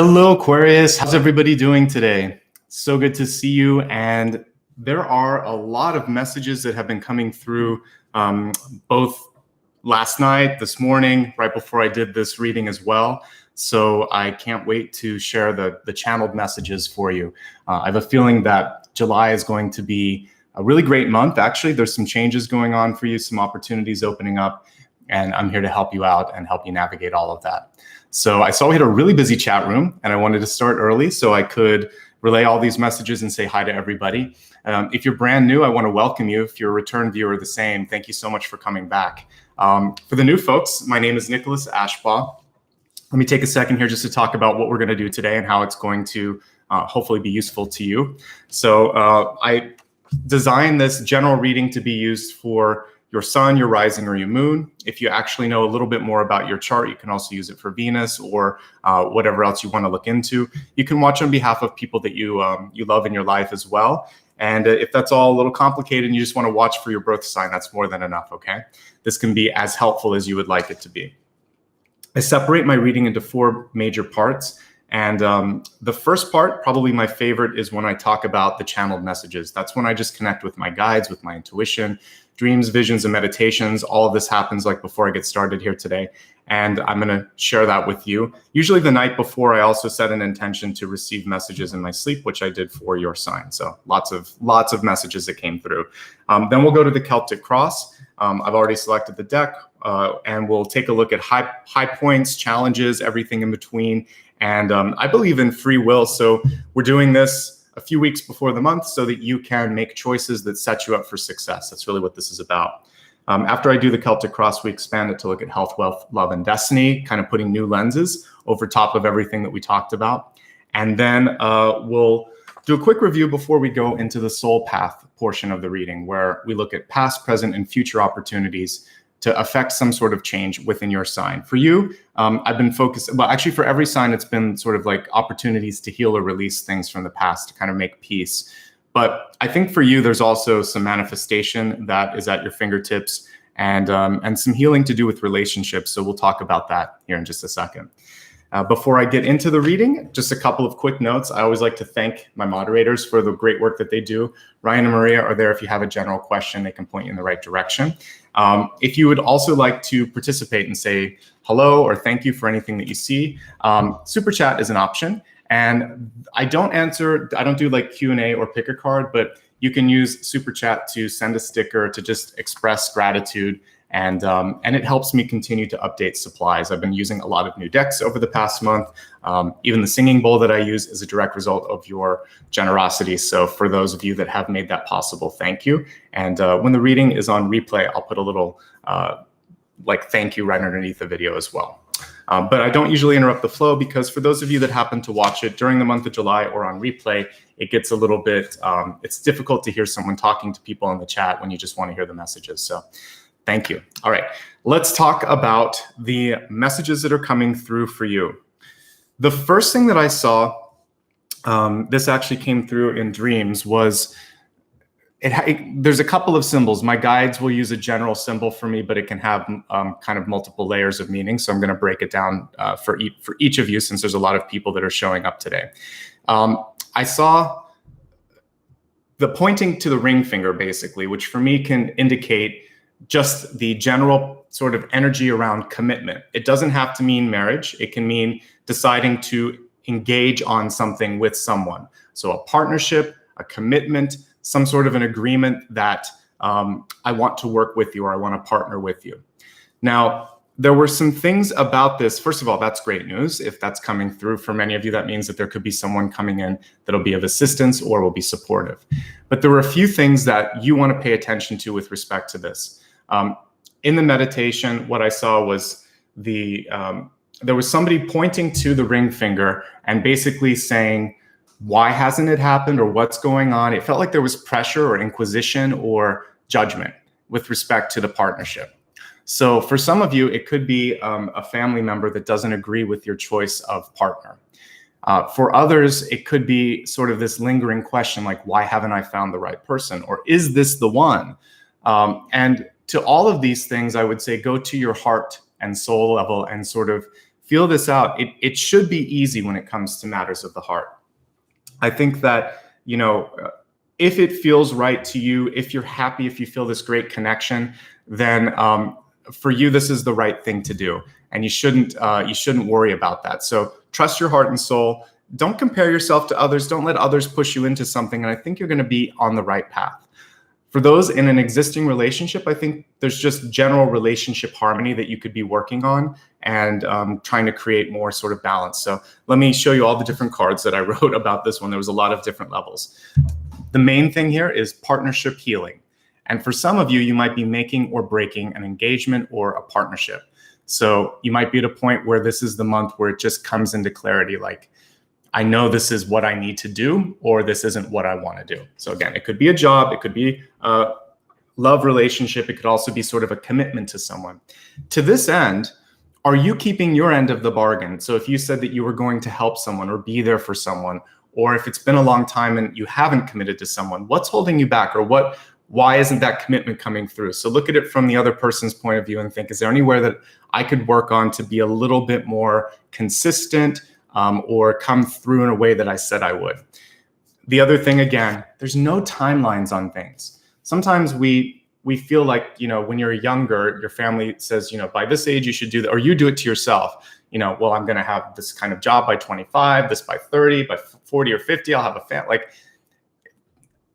Hello, Aquarius. How's everybody doing today? So good to see you. And there are a lot of messages that have been coming through both last night, this morning, right before I did this reading as well. So I can't wait to share the channeled messages for you. I have a feeling that July is going to be a really great month. Actually, there's some changes going on for you, some opportunities opening up, and I'm here to help you out and help you navigate all of that. So I saw we had a really busy chat room, and I wanted to start early so I could relay all these messages and say hi to everybody. If you're brand new, I want to welcome you. If you're a return viewer, the same. Thank you so much for coming back. For the new folks, my name is Nicholas Ashbaugh. Let me take a second here just to talk about what we're going to do today and how it's going to hopefully be useful to you. So I designed this general reading to be used for your sun, your rising, or your moon. If you actually know a little bit more about your chart, you can also use it for Venus or whatever else you want to look into. You can watch on behalf of people that you love in your life as well. And if that's all a little complicated and you just want to watch for your birth sign, that's more than enough, okay? This can be as helpful as you would like it to be. I separate my reading into 4 major parts. And the first part, probably my favorite, is when I talk about the channeled messages. That's when I just connect with my guides, with my intuition, dreams, visions, and meditations. All of this happens like before I get started here today. And I'm going to share that with you. Usually the night before, I also set an intention to receive messages in my sleep, which I did for your sign. So lots of messages that came through. Then we'll go to the Celtic Cross. I've already selected the deck, and we'll take a look at high points, challenges, everything in between. And I believe in free will. So we're doing this a few weeks before the month so that you can make choices that set you up for success. That's really what this is about. After I do the Celtic Cross, we expand it to look at health, wealth, love, and destiny, kind of putting new lenses over top of everything that we talked about. And then we'll do a quick review before we go into the soul path portion of the reading, where we look at past, present, and future opportunities to affect some sort of change within your sign. For you, I've been focused, well, actually for every sign, it's been sort of like opportunities to heal or release things from the past to kind of make peace. But I think for you, there's also some manifestation that is at your fingertips and some healing to do with relationships. So we'll talk about that here in just a second. Before I get into the reading, just a couple of quick notes. I always like to thank my moderators for the great work that they do. Ryan and Maria are there if you have a general question. They can point you in the right direction. If you would also like to participate and say hello or thank you for anything that you see, Super Chat is an option. And I don't do like Q&A or pick a card, but you can use Super Chat to send a sticker to just express gratitude. And it helps me continue to update supplies. I've been using a lot of new decks over the past month. Even the singing bowl that I use is a direct result of your generosity. So for those of you that have made that possible, thank you. And when the reading is on replay, I'll put a little thank you right underneath the video as well. But I don't usually interrupt the flow because for those of you that happen to watch it during the month of July or on replay, it gets a little bit, it's difficult to hear someone talking to people in the chat when you just want to hear the messages. So thank you. All right, let's talk about the messages that are coming through for you. The first thing that I saw, this actually came through in dreams, was there's a couple of symbols. My guides will use a general symbol for me, but it can have kind of multiple layers of meaning. So I'm going to break it down for each of you since there's a lot of people that are showing up today. I saw the pointing to the ring finger, basically, which for me can indicate just the general sort of energy around commitment. It doesn't have to mean marriage. It can mean deciding to engage on something with someone. So a partnership, a commitment, some sort of an agreement that I want to work with you or I want to partner with you. Now, there were some things about this. First of all, that's great news. If that's coming through for many of you, that means that there could be someone coming in that'll be of assistance or will be supportive. But there were a few things that you want to pay attention to with respect to this. In the meditation, what I saw was there was somebody pointing to the ring finger and basically saying, why hasn't it happened or what's going on? It felt like there was pressure or inquisition or judgment with respect to the partnership. So for some of you, it could be a family member that doesn't agree with your choice of partner. For others, it could be sort of this lingering question like, why haven't I found the right person? Or is this the one? And to all of these things, I would say go to your heart and soul level and sort of feel this out. It should be easy when it comes to matters of the heart. I think that, if it feels right to you, if you're happy, if you feel this great connection, then for you, this is the right thing to do. And you shouldn't worry about that. So trust your heart and soul. Don't compare yourself to others. Don't let others push you into something. And I think you're going to be on the right path. For those in an existing relationship, I think there's just general relationship harmony that you could be working on and trying to create more sort of balance. So let me show you all the different cards that I wrote about this one. There was a lot of different levels. The main thing here is partnership healing. And for some of you, you might be making or breaking an engagement or a partnership. So you might be at a point where this is the month where it just comes into clarity, like, I know this is what I need to do, or this isn't what I want to do. So again, it could be a job, it could be a love relationship, it could also be sort of a commitment to someone. To this end, are you keeping your end of the bargain? So if you said that you were going to help someone or be there for someone, or if it's been a long time and you haven't committed to someone, what's holding you back, or why isn't that commitment coming through? So look at it from the other person's point of view and think, is there anywhere that I could work on to be a little bit more consistent, or come through in a way that I said I would? The other thing, again, there's no timelines on things. Sometimes we feel like, when you're younger, your family says, by this age you should do that, or you do it to yourself. Well, I'm going to have this kind of job by 25, this by 30, by 40 or 50, I'll have a family. Like,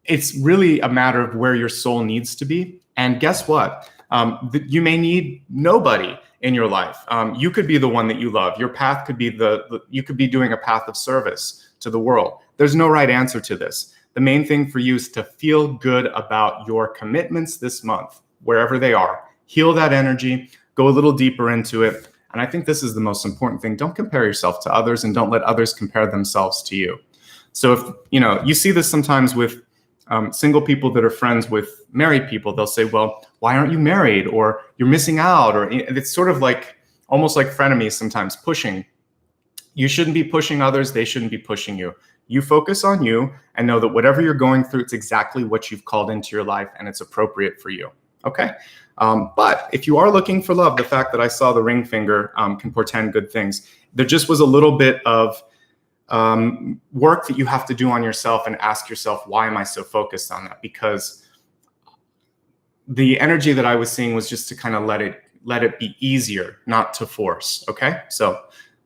it's really a matter of where your soul needs to be. And guess what? You may need nobody in your life. You could be the one that you love. Your path could be you could be doing a path of service to the world. There's no right answer to this. The main thing for you is to feel good about your commitments this month, wherever they are. Heal that energy, go a little deeper into it. And I think this is the most important thing. Don't compare yourself to others, and don't let others compare themselves to you. So if, you see this sometimes with single people that are friends with married people, they'll say, well, why aren't you married? Or you're missing out. Or it's sort of like, almost like frenemies sometimes, pushing. You shouldn't be pushing others. They shouldn't be pushing you. You focus on you and know that whatever you're going through, it's exactly what you've called into your life, and it's appropriate for you. Okay. But if you are looking for love, the fact that I saw the ring finger can portend good things. There just was a little bit of work that you have to do on yourself, and ask yourself, why am I so focused on that? Because the energy that I was seeing was just to kind of let it be easier, not to force. Okay. So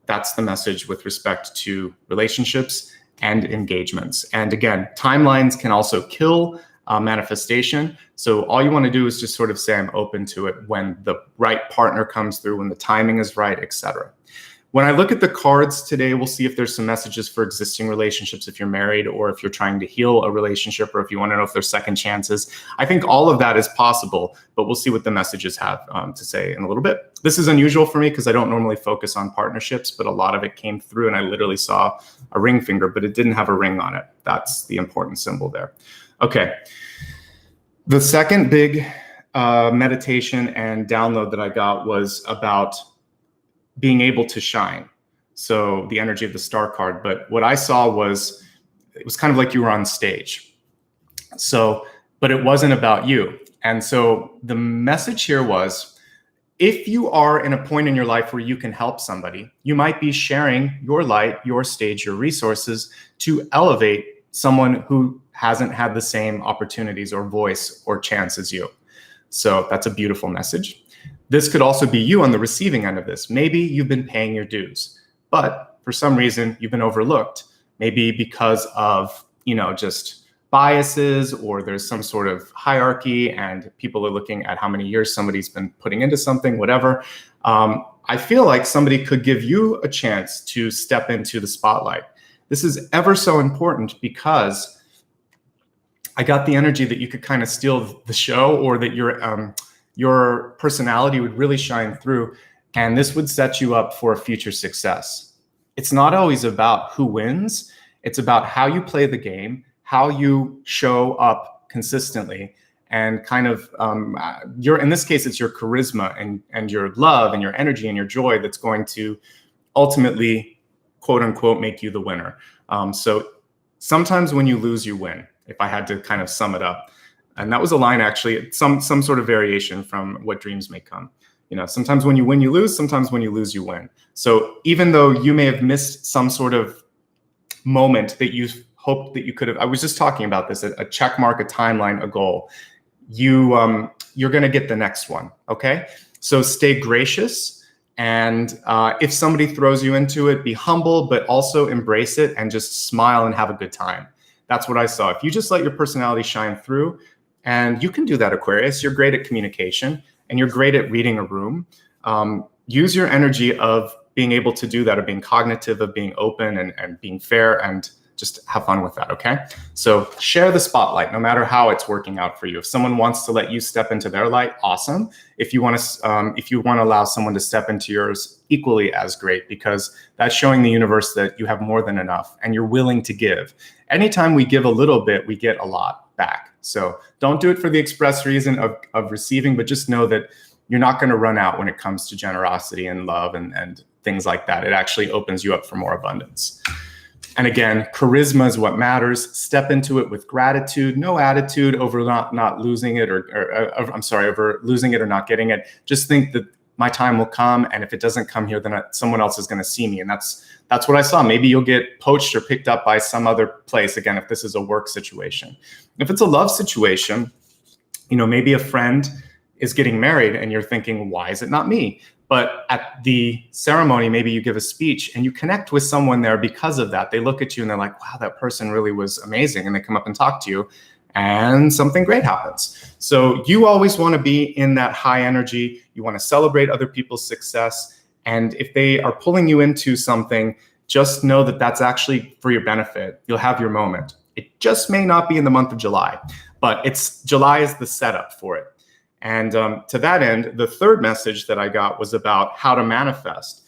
that's the message with respect to relationships and engagements. And again, timelines can also kill manifestation. So all you want to do is just sort of say, I'm open to it when the right partner comes through, when the timing is right, etc. When I look at the cards today, we'll see if there's some messages for existing relationships, if you're married, or if you're trying to heal a relationship, or if you want to know if there's second chances. I think all of that is possible, but we'll see what the messages have to say in a little bit. This is unusual for me because I don't normally focus on partnerships, but a lot of it came through and I literally saw a ring finger, but it didn't have a ring on it. That's the important symbol there. Okay. The second big meditation and download that I got was about being able to shine. So the energy of the star card. But what I saw was, it was kind of like you were on stage. So, but it wasn't about you. And so the message here was, if you are in a point in your life where you can help somebody, you might be sharing your light, your stage, your resources to elevate someone who hasn't had the same opportunities or voice or chance as you. So that's a beautiful message. This could also be you on the receiving end of this. Maybe you've been paying your dues, but for some reason you've been overlooked. Maybe because of, just biases, or there's some sort of hierarchy and people are looking at how many years somebody's been putting into something, whatever. I feel like somebody could give you a chance to step into the spotlight. This is ever so important because I got the energy that you could kind of steal the show, or that your personality would really shine through, and this would set you up for a future success. It's not always about who wins. It's about how you play the game, how you show up consistently, and kind of in this case, it's your charisma and your love and your energy and your joy that's going to ultimately, quote unquote, make you the winner. So sometimes when you lose, you win, if I had to kind of sum it up. And that was a line, actually, some sort of variation from What Dreams May Come. Sometimes when you win, you lose. Sometimes when you lose, you win. So even though you may have missed some sort of moment that you hoped that you could have, I was just talking about this, a check mark, a timeline, a goal, you're going to get the next one. Okay. So stay gracious. And if somebody throws you into it, be humble, but also embrace it and just smile and have a good time. That's what I saw. If you just let your personality shine through, and you can do that, Aquarius, you're great at communication and you're great at reading a room. Use your energy of being able to do that, of being cognitive, of being open and being fair, and just have fun with that, okay? So share the spotlight, no matter how it's working out for you. If someone wants to let you step into their light, awesome. If you want to allow someone to step into yours, equally as great, because that's showing the universe that you have more than enough and you're willing to give. Anytime we give a little bit, we get a lot back. So don't do it for the express reason of receiving, but just know that you're not going to run out when it comes to generosity and love and things like that. It actually opens you up for more abundance. And again, charisma is what matters. Step into it with gratitude, no attitude over not losing it, over losing it or not getting it. Just think that my time will come, and if it doesn't come here, then someone else is going to see me. And that's what I saw. Maybe you'll get poached or picked up by some other place. Again, if this is a work situation. If it's a love situation, maybe a friend is getting married and you're thinking, why is it not me? But at the ceremony, maybe you give a speech and you connect with someone there because of that. They look at you and they're like, wow, that person really was amazing. And they come up and talk to you and something great happens. So you always want to be in that high energy. You want to celebrate other people's success. And if they are pulling you into something, just know that that's actually for your benefit. You'll have your moment. It just may not be in the month of July, but July is the setup for it. And to that end, the third message that I got was about how to manifest.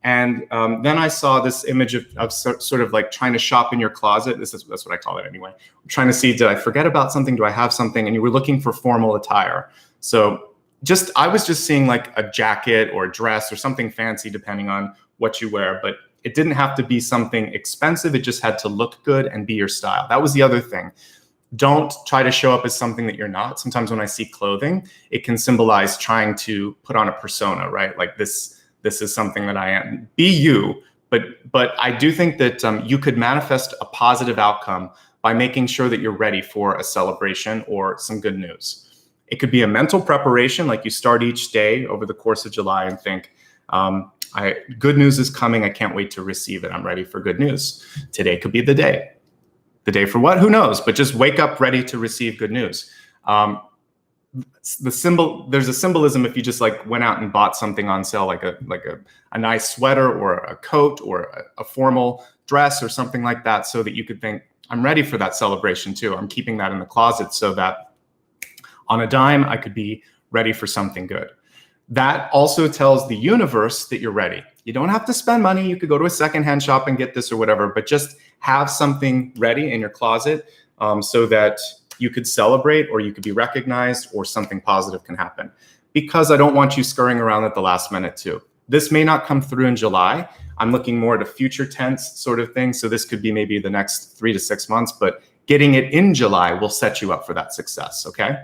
And then I saw this image of sort of like trying to shop in your closet. That's what I call it anyway. I'm trying to see, did I forget about something? Do I have something? And you were looking for formal attire. So I was just seeing like a jacket or a dress or something fancy, depending on what you wear. But it didn't have to be something expensive. It just had to look good and be your style. That was the other thing. Don't try to show up as something that you're not. Sometimes when I see clothing, it can symbolize trying to put on a persona, right? Like this is something that I am. Be you, but I do think that you could manifest a positive outcome by making sure that you're ready for a celebration or some good news. It could be a mental preparation, like you start each day over the course of July and think, good news is coming. I can't wait to receive it. I'm ready for good news. Today could be the day. The day for what? Who knows? But just wake up ready to receive good news. There's a symbolism if you just like went out and bought something on sale, like a nice sweater or a coat or a formal dress or something like that, so that you could think, I'm ready for that celebration too. I'm keeping that in the closet so that on a dime, I could be ready for something good. That also tells the universe that you're ready. You don't have to spend money. You could go to a secondhand shop and get this or whatever, but just have something ready in your closet so that you could celebrate or you could be recognized or something positive can happen. Because I don't want you scurrying around at the last minute too. This may not come through in July. I'm looking more at a future tense sort of thing. So this could be maybe the next 3 to 6 months, but getting it in July will set you up for that success, okay?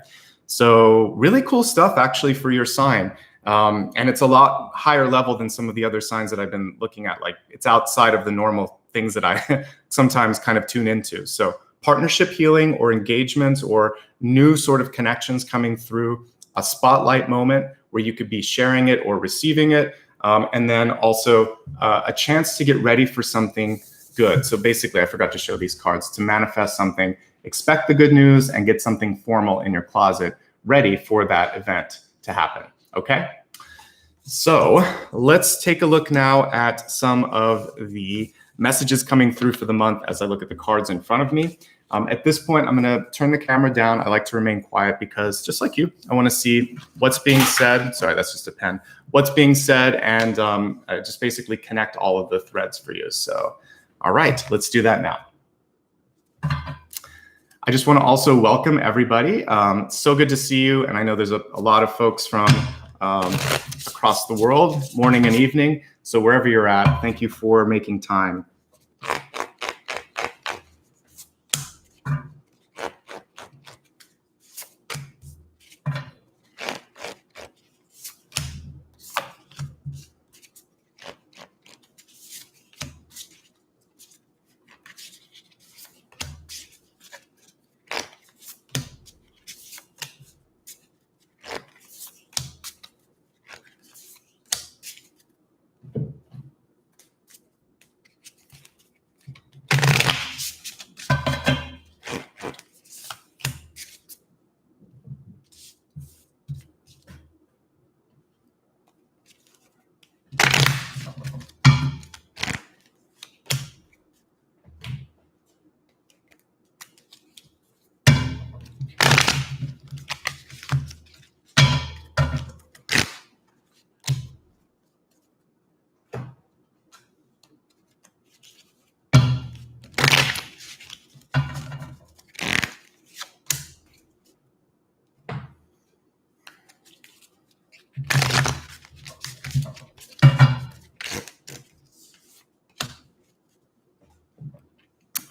So really cool stuff actually for your sign. And it's a lot higher level than some of the other signs that I've been looking at. Like it's outside of the normal things that I sometimes kind of tune into. So partnership healing or engagements or new sort of connections coming through, a spotlight moment where you could be sharing it or receiving it. And then also a chance to get ready for something good. So basically, I forgot to show these cards. To manifest something, expect the good news and get something formal in your closet ready for that event to happen. Okay, so let's take a look now at some of the messages coming through for the month as I look at the cards in front of me. At this point, I'm going to turn the camera down. I like to remain quiet because just like you, I want to see what's being said. Sorry, that's just a pen. What's being said and just basically connect all of the threads for you. So, all right, let's do that now. I just want to also welcome everybody. So good to see you. And I know there's a lot of folks from across the world, morning and evening. So wherever you're at, thank you for making time.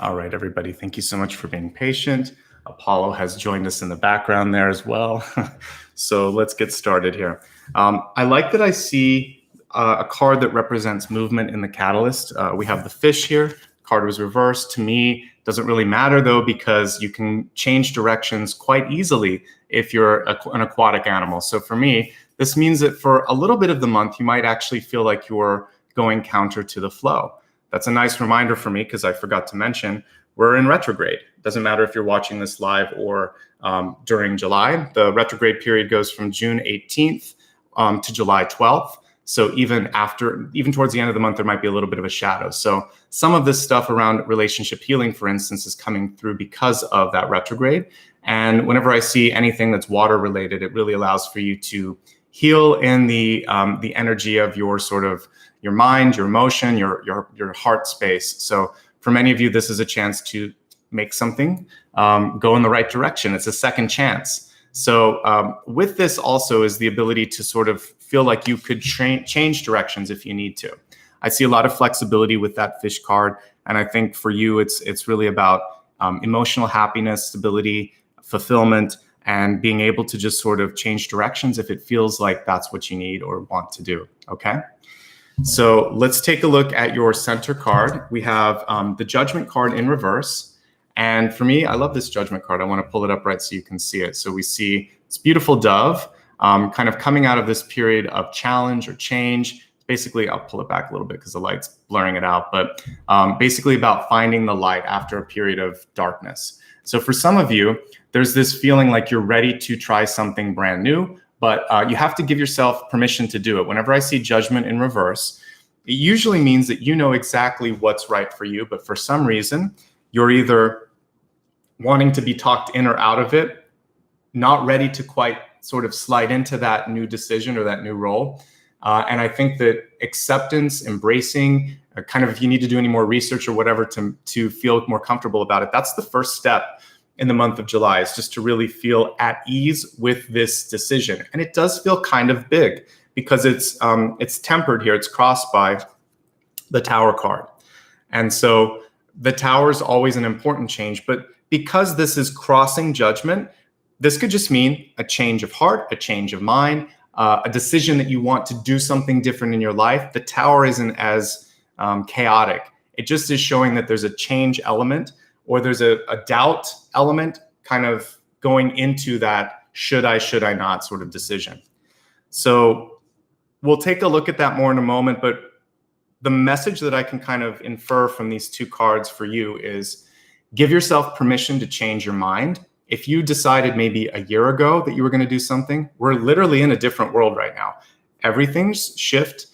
All right, everybody, thank you so much for being patient. Apollo has joined us in the background there as well. So let's get started here. I like that I see a card that represents movement in the catalyst. We have the fish here. Card was reversed. To me, doesn't really matter though, because you can change directions quite easily if you're an aquatic animal. So for me, this means that for a little bit of the month, you might actually feel like you're going counter to the flow. That's a nice reminder for me, because I forgot to mention we're in retrograde. Doesn't matter if you're watching this live or during July. The retrograde period goes from June 18th to July 12th. So even towards the end of the month, there might be a little bit of a shadow. So some of this stuff around relationship healing, for instance, is coming through because of that retrograde. And whenever I see anything that's water related, it really allows for you to heal in the energy of your your mind, your emotion, your heart space. So for many of you, this is a chance to make something go in the right direction. It's a second chance. So with this also is the ability to sort of feel like you could change directions if you need to. I see a lot of flexibility with that fish card. And I think for you, it's really about emotional happiness, stability, fulfillment, and being able to just sort of change directions if it feels like that's what you need or want to do, okay? So let's take a look at your center card. We have the Judgment card in reverse. And for me, I love this Judgment card. I want to pull it up right so you can see it. So we see this beautiful dove kind of coming out of this period of challenge or change. Basically, I'll pull it back a little bit because the light's blurring it out, but basically about finding the light after a period of darkness. So for some of you, there's this feeling like you're ready to try something brand new, but you have to give yourself permission to do it. Whenever I see Judgment in reverse, it usually means that you know exactly what's right for you, but for some reason, you're either wanting to be talked in or out of it, not ready to quite sort of slide into that new decision or that new role. And I think that acceptance, embracing, kind of if you need to do any more research or whatever to feel more comfortable about it, that's the first step in the month of July, is just to really feel at ease with this decision. And it does feel kind of big because it's tempered here. It's crossed by the Tower card. And so the Tower is always an important change, but because this is crossing Judgment, this could just mean a change of heart, a change of mind, a decision that you want to do something different in your life. The Tower isn't as chaotic. It just is showing that there's a change element, or there's a doubt element kind of going into that should I not sort of decision. So we'll take a look at that more in a moment, but the message that I can kind of infer from these two cards for you is give yourself permission to change your mind. If you decided maybe a year ago that you were going to do something, we're literally in a different world right now. Everything's shifted,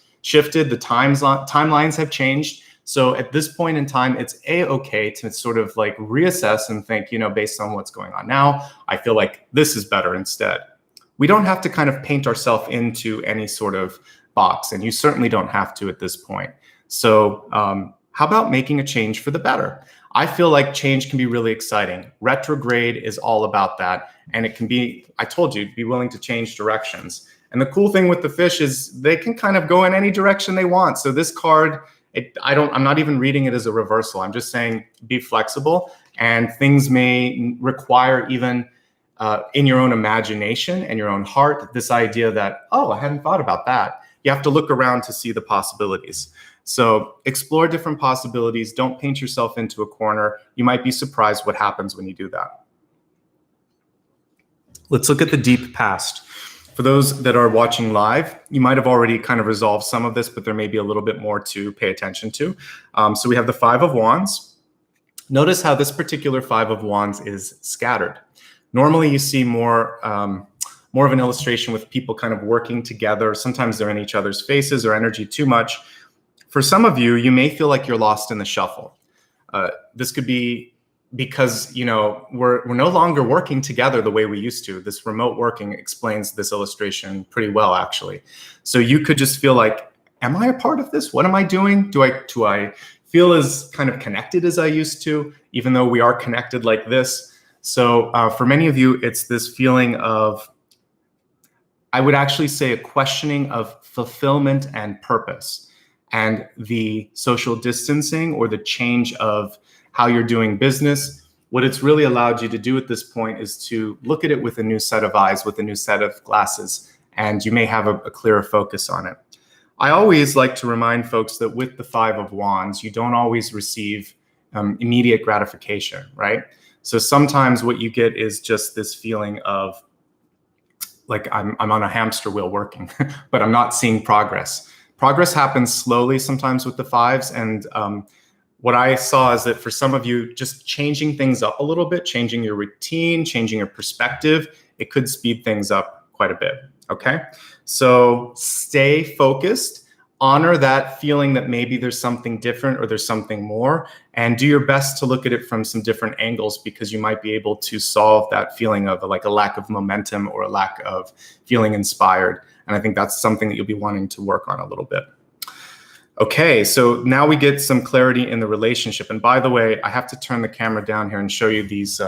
the timelines have changed. So at this point in time, it's okay to sort of like reassess and think, based on what's going on now, I feel like this is better instead. We don't have to kind of paint ourselves into any sort of box, and you certainly don't have to at this point. So how about making a change for the better? I feel like change can be really exciting. Retrograde is all about that. And it can be, I told you, be willing to change directions. And the cool thing with the fish is they can kind of go in any direction they want. So this card, I'm not even reading it as a reversal. I'm just saying be flexible, and things may require even in your own imagination and your own heart, this idea that, oh, I hadn't thought about that. You have to look around to see the possibilities. So explore different possibilities. Don't paint yourself into a corner. You might be surprised what happens when you do that. Let's look at the deep past. For those that are watching live, you might have already kind of resolved some of this, but there may be a little bit more to pay attention to. So we have the Five of Wands. Notice how this particular Five of Wands is scattered. Normally you see more of an illustration with people kind of working together. Sometimes they're in each other's faces or energy too much. For some of you, you may feel like you're lost in the shuffle. This could be because, we're no longer working together the way we used to. This remote working explains this illustration pretty well, actually. So you could just feel like, am I a part of this? What am I doing? Do I feel as kind of connected as I used to, even though we are connected like this? So for many of you, it's this feeling of, I would actually say, a questioning of fulfillment and purpose, and the social distancing or the change of how you're doing business. What it's really allowed you to do at this point is to look at it with a new set of eyes, with a new set of glasses, and you may have a clearer focus on it. I always like to remind folks that with the Five of Wands, you don't always receive immediate gratification, right? So sometimes what you get is just this feeling of like I'm on a hamster wheel working, but I'm not seeing progress. Progress happens slowly sometimes with the fives. And what I saw is that for some of you, just changing things up a little bit, changing your routine, changing your perspective, it could speed things up quite a bit, okay? So stay focused, honor that feeling that maybe there's something different or there's something more, and do your best to look at it from some different angles, because you might be able to solve that feeling of like a lack of momentum or a lack of feeling inspired. And I think that's something that you'll be wanting to work on a little bit. Okay, so now we get some clarity in the relationship. And by the way, I have to turn the camera down here and show you these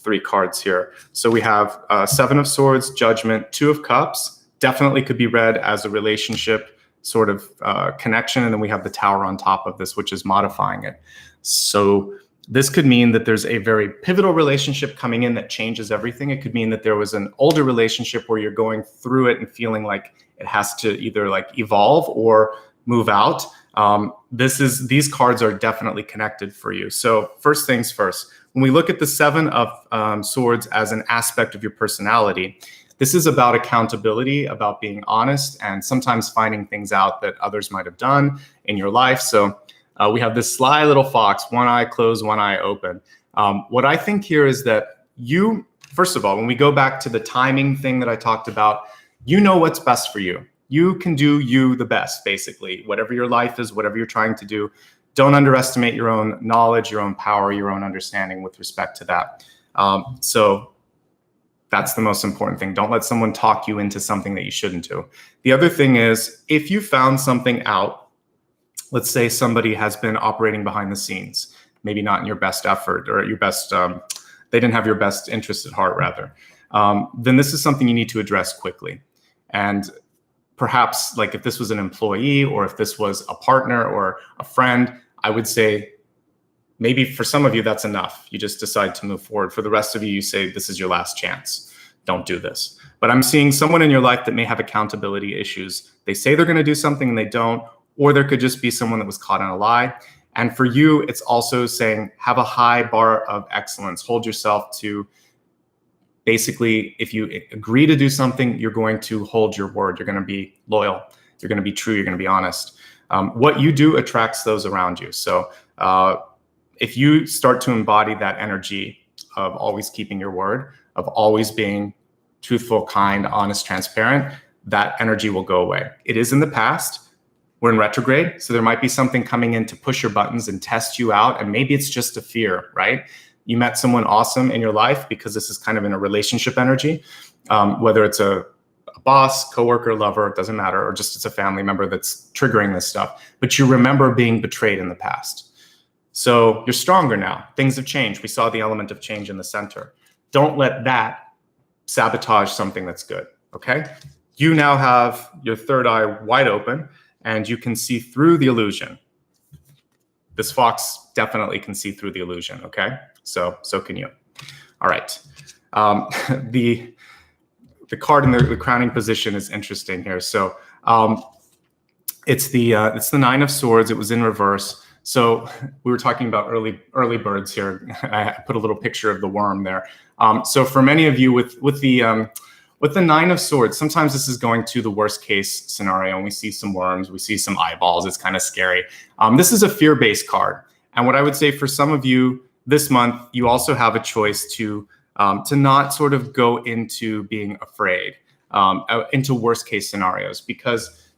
three cards here. So we have Seven of Swords, Judgment, Two of Cups. Definitely could be read as a relationship sort of connection. And then we have the Tower on top of this, which is modifying it. So this could mean that there's a very pivotal relationship coming in that changes everything. It could mean that there was an older relationship where you're going through it and feeling like it has to either like evolve or move out. These cards are definitely connected for you. So first things first, when we look at the Seven of Swords as an aspect of your personality, this is about accountability, about being honest, and sometimes finding things out that others might have done in your life. So we have this sly little fox, one eye closed, one eye open. What I think here is that you, first of all, when we go back to the timing thing that I talked about, you know what's best for you. You can do you the best, basically. Whatever your life is, whatever you're trying to do, don't underestimate your own knowledge, your own power, your own understanding with respect to that. So that's the most important thing. Don't let someone talk you into something that you shouldn't do. The other thing is, if you found something out, let's say somebody has been operating behind the scenes, maybe not in your best effort or your best, they didn't have your best interest at heart, rather, then this is something you need to address quickly. And perhaps like if this was an employee or if this was a partner or a friend, I would say maybe for some of you, that's enough. You just decide to move forward. For the rest of you, you say, this is your last chance. Don't do this. But I'm seeing someone in your life that may have accountability issues. They say they're going to do something and they don't, or there could just be someone that was caught in a lie. And for you, it's also saying, have a high bar of excellence. Hold yourself to, basically, if you agree to do something, you're going to hold your word. You're going to be loyal. You're going to be true. You're going to be honest. What you do attracts those around you. So if you start to embody that energy of always keeping your word, of always being truthful, kind, honest, transparent, that energy will go away. It is in the past. We're in retrograde, so there might be something coming in to push your buttons and test you out, and maybe it's just a fear, right? You met someone awesome in your life, because this is kind of in a relationship energy, whether it's a boss, coworker, lover, it doesn't matter, or just it's a family member that's triggering this stuff, but you remember being betrayed in the past. So you're stronger now. Things have changed. We saw the element of change in the center. Don't let that sabotage something that's good, okay? You now have your third eye wide open, and you can see through the illusion. This fox definitely can see through the illusion, okay? So can you. All right. The card in the crowning position is interesting here. So it's the Nine of Swords. It was in reverse. So we were talking about early birds here. I put a little picture of the worm there. So for many of you with the Nine of Swords, sometimes this is going to the worst case scenario, and we see some worms, we see some eyeballs. It's kind of scary. This is a fear-based card. And what I would say for some of you this month, you also have a choice to not sort of go into being afraid, into worst case scenarios, because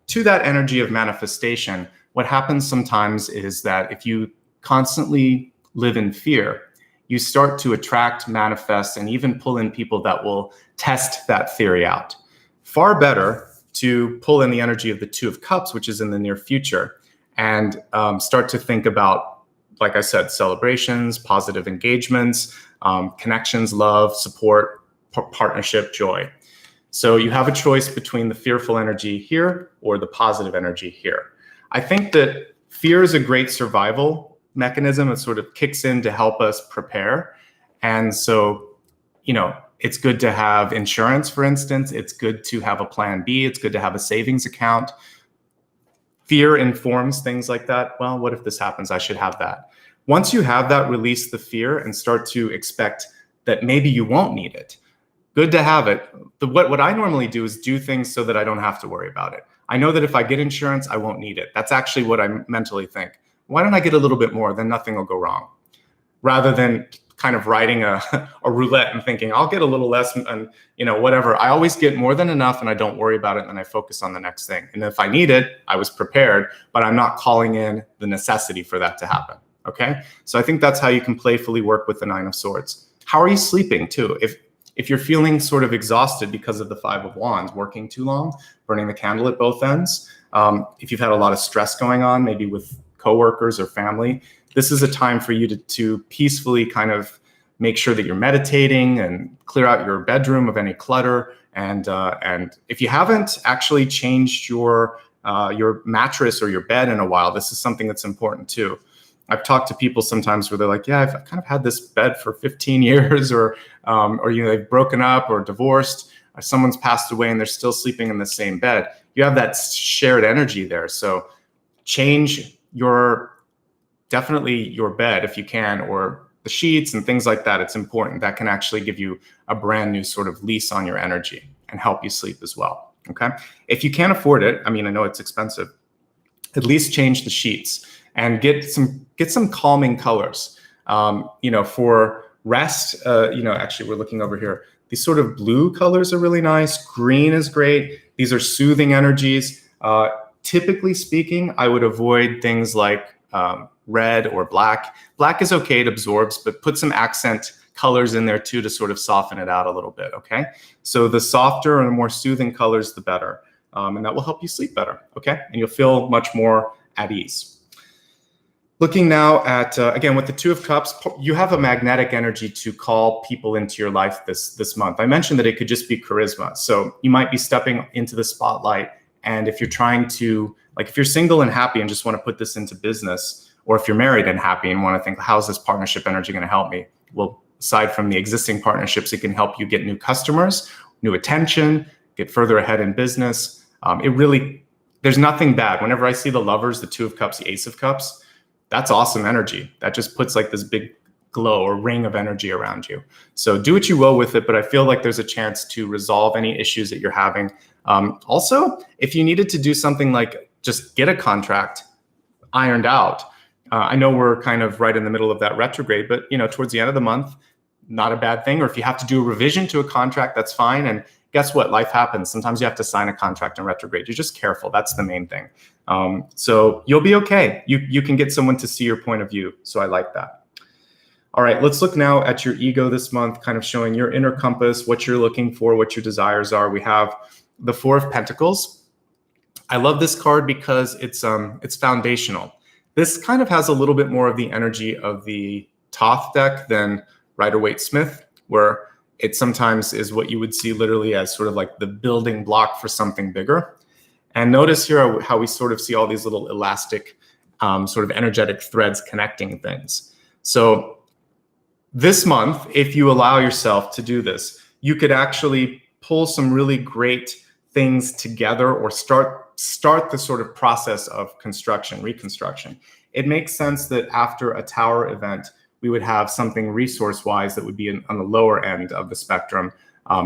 to that energy of manifestation, what happens sometimes is that if you constantly live in fear, you start to attract, manifest, and even pull in people that will test that theory out. Far better to pull in the energy of the Two of Cups, which is in the near future, and start to think about, like I said, celebrations, positive engagements, connections, love, support, partnership, joy. So you have a choice between the fearful energy here or the positive energy here. I think that Fear is a great survival mechanism. It sort of kicks in to help us prepare. And so, it's good to have insurance, for instance. It's good to have a plan B. It's good to have a savings account. Fear informs things like that. Well, what if this happens? I should have that. Once you have that, release the fear and start to expect that maybe you won't need it. Good to have it. What I normally do is do things so that I don't have to worry about it. I know that if I get insurance, I won't need it. That's actually what I mentally think. Why don't I get a little bit more? Then nothing will go wrong. Rather than kind of riding a roulette and thinking, I'll get a little less and whatever. I always get more than enough and I don't worry about it and I focus on the next thing. And if I need it, I was prepared, but I'm not calling in the necessity for that to happen. Okay? So I think that's how you can playfully work with the Nine of Swords. How are you sleeping too? If you're feeling sort of exhausted because of the Five of Wands, working too long, burning the candle at both ends, if you've had a lot of stress going on, maybe with coworkers or family, this is a time for you to peacefully kind of make sure that you're meditating and clear out your bedroom of any clutter. And if you haven't actually changed your mattress or your bed in a while, this is something that's important too. I've talked to people sometimes where they're like, yeah, I've kind of had this bed for 15 years or they've broken up or divorced, or someone's passed away and they're still sleeping in the same bed. You have that shared energy there. So change definitely your bed if you can, or the sheets and things like that. It's important. That can actually give you a brand new sort of lease on your energy and help you sleep as well. Okay. If you can't afford it, I know it's expensive, at least change the sheets and get some calming colors. For rest, actually we're looking over here. These sort of blue colors are really nice. Green is great. These are soothing energies. Typically speaking, I would avoid things like red or black. Black is okay, it absorbs, but put some accent colors in there too to sort of soften it out a little bit, okay? So the softer and more soothing colors, the better. And that will help you sleep better, okay? And you'll feel much more at ease. Looking now at, again, with the Two of Cups, you have a magnetic energy to call people into your life this month. I mentioned that it could just be charisma. So you might be stepping into the spotlight. And if you're trying to, if you're single and happy and just want to put this into business, or if you're married and happy and want to think, how's this partnership energy going to help me? Well, aside from the existing partnerships, it can help you get new customers, new attention, get further ahead in business. There's nothing bad. Whenever I see the Lovers, the Two of Cups, the Ace of Cups, that's awesome energy. That just puts this big glow or ring of energy around you. So do what you will with it, but I feel like there's a chance to resolve any issues that you're having. Also, if you needed to do something like just get a contract ironed out, I know we're kind of right in the middle of that retrograde, but towards the end of the month, not a bad thing. Or if you have to do a revision to a contract, that's fine. And guess what? Life happens. Sometimes you have to sign a contract in retrograde. You're just careful. That's the main thing. So you'll be okay. You can get someone to see your point of view. So I like that. All right, let's look now at your ego this month, kind of showing your inner compass, what you're looking for, what your desires are. We have the Four of Pentacles. I love this card because it's foundational. This kind of has a little bit more of the energy of the Thoth deck than Rider-Waite-Smith, where it sometimes is what you would see literally as sort of like the building block for something bigger. And notice here how we sort of see all these little elastic sort of energetic threads connecting things. So this month, if you allow yourself to do this, you could actually pull some really great things together or start the sort of process of reconstruction. It makes sense that after a tower event, we would have something resource-wise that would be on the lower end of the spectrum,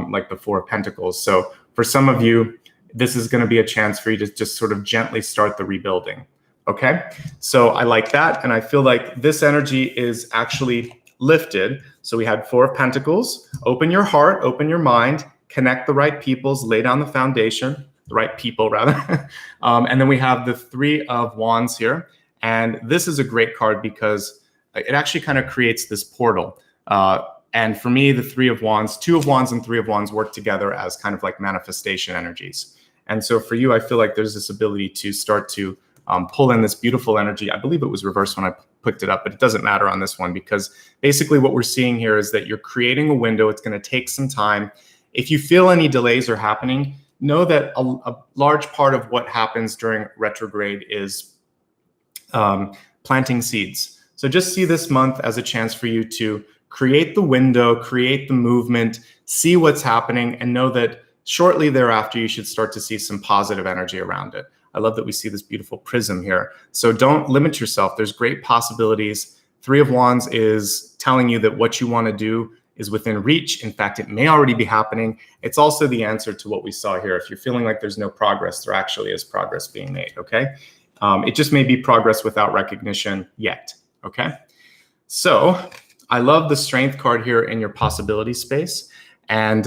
like the Four of Pentacles. So for some of you, this is going to be a chance for you to just sort of gently start the rebuilding. Okay, so I like that. And I feel like this energy is actually lifted. So we had Four of Pentacles, open your heart, open your mind, connect the right peoples, lay down the foundation, the right people rather. And then we have the Three of Wands here. And this is a great card because it actually kind of creates this portal. And for me, the Three of Wands, Two of Wands and Three of Wands work together as kind of like manifestation energies. And so for you, I feel like there's this ability to start to pull in this beautiful energy. I believe it was reversed when I picked it up, but it doesn't matter on this one because basically what we're seeing here is that you're creating a window. It's going to take some time. If you feel any delays are happening, know that a large part of what happens during retrograde is planting seeds. So just see this month as a chance for you to create the window, create the movement, see what's happening, and know that shortly thereafter, you should start to see some positive energy around it. I love that we see this beautiful prism here. So don't limit yourself. There's great possibilities. Three of Wands is telling you that what you want to do is within reach. In fact, it may already be happening. It's also the answer to what we saw here. If you're feeling like there's no progress, there actually is progress being made, okay? It just may be progress without recognition yet, okay? So I love the Strength card here in your possibility space. And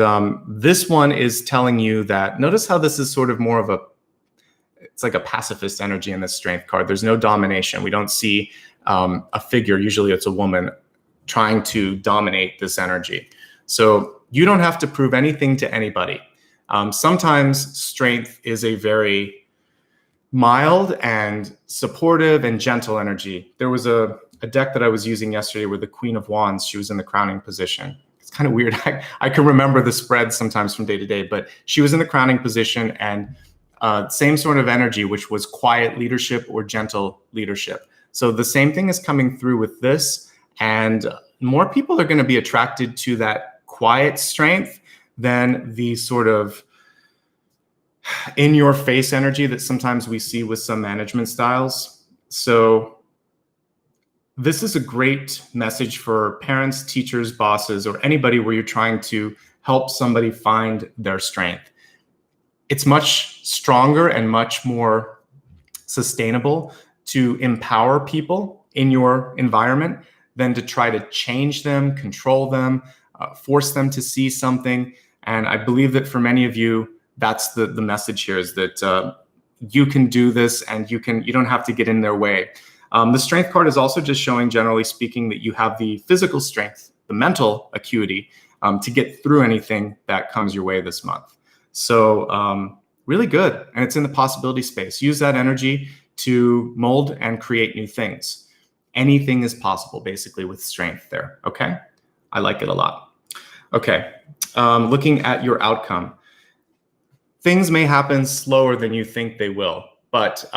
this one is telling you that, notice how this is sort of more of it's like a pacifist energy in this Strength card. There's no domination. We don't see a figure, usually it's a woman, trying to dominate this energy. So you don't have to prove anything to anybody. Sometimes Strength is a very mild and supportive and gentle energy. There was a deck that I was using yesterday with the Queen of Wands. She was in the crowning position. It's kind of weird. I can remember the spread sometimes from day to day, but she was in the crowning position, and same sort of energy, which was quiet leadership or gentle leadership. So the same thing is coming through with this, and more people are going to be attracted to that quiet strength than the sort of in your face energy that sometimes we see with some management styles. So this is a great message for parents, teachers, bosses, or anybody where you're trying to help somebody find their strength. It's much stronger and much more sustainable to empower people in your environment than to try to change them, control them, force them to see something. And I believe that for many of you, that's the message here, is that you can do this, and you don't have to get in their way. The Strength card is also just showing, generally speaking, that you have the physical strength, the mental acuity to get through anything that comes your way this month. So really good. And it's in the possibility space. Use that energy to mold and create new things. Anything is possible, basically, with Strength there. Okay. I like it a lot. Okay. Looking at your outcome. Things may happen slower than you think they will, but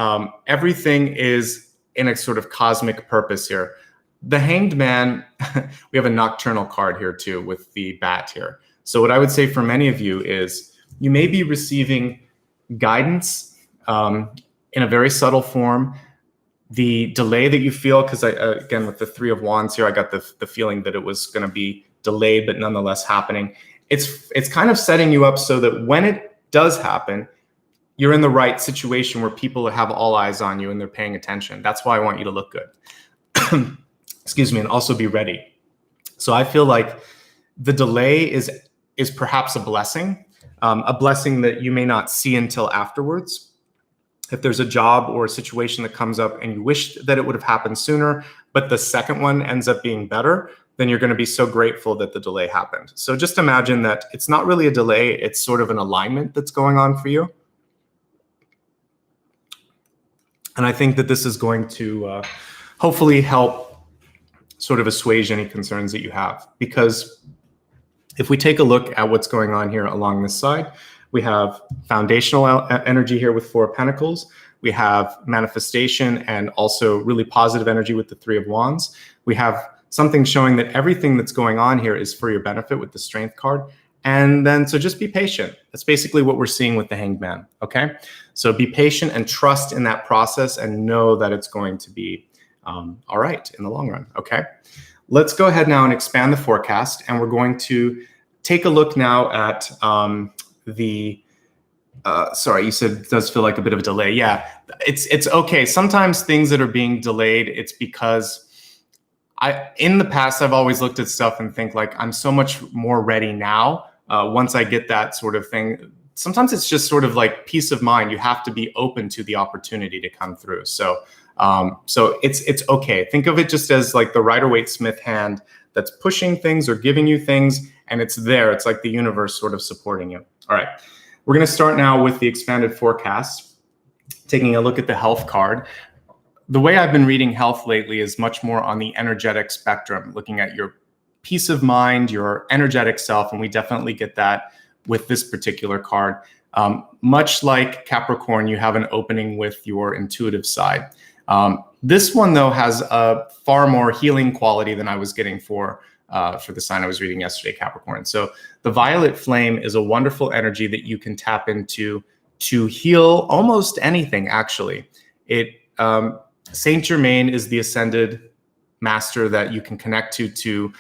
everything is in a sort of cosmic purpose here. The Hanged Man, we have a nocturnal card here too with the bat here. So what I would say for many of you is you may be receiving guidance in a very subtle form. The delay that you feel, because again, with the Three of Wands here, I got the feeling that it was going to be delayed, but nonetheless happening. It's kind of setting you up so that when it does happen, you're in the right situation where people have all eyes on you and they're paying attention. That's why I want you to look good. Excuse me, and also be ready. So I feel like the delay is perhaps a blessing that you may not see until afterwards. If there's a job or a situation that comes up and you wish that it would have happened sooner, but the second one ends up being better, then you're going to be so grateful that the delay happened. So just imagine that it's not really a delay, it's sort of an alignment that's going on for you. And I think that this is going to hopefully help sort of assuage any concerns that you have. Because if we take a look at what's going on here along this side, we have foundational energy here with Four of Pentacles. We have manifestation and also really positive energy with the Three of Wands. We have something showing that everything that's going on here is for your benefit with the Strength card. And then, so just be patient. That's basically what we're seeing with the Hanged Man, okay? So be patient and trust in that process and know that it's going to be all right in the long run, okay? Let's go ahead now and expand the forecast, and we're going to take a look now at sorry, you said it does feel like a bit of a delay. Yeah, it's okay. Sometimes things that are being delayed, it's because in the past, I've always looked at stuff and think like, I'm so much more ready now. Once I get that sort of thing, sometimes it's just sort of like peace of mind. You have to be open to the opportunity to come through. So it's okay. Think of it just as like the Rider-Waite-Smith hand that's pushing things or giving you things, and it's there. It's like the universe sort of supporting you. All right. We're going to start now with the expanded forecast, taking a look at the health card. The way I've been reading health lately is much more on the energetic spectrum, looking at your peace of mind, your energetic self, and we definitely get that with this particular card. Much like Capricorn, you have an opening with your intuitive side. This one, though, has a far more healing quality than I was getting for the sign I was reading yesterday, Capricorn. So the violet flame is a wonderful energy that you can tap into to heal almost anything, actually. Saint Germain is the ascended master that you can connect to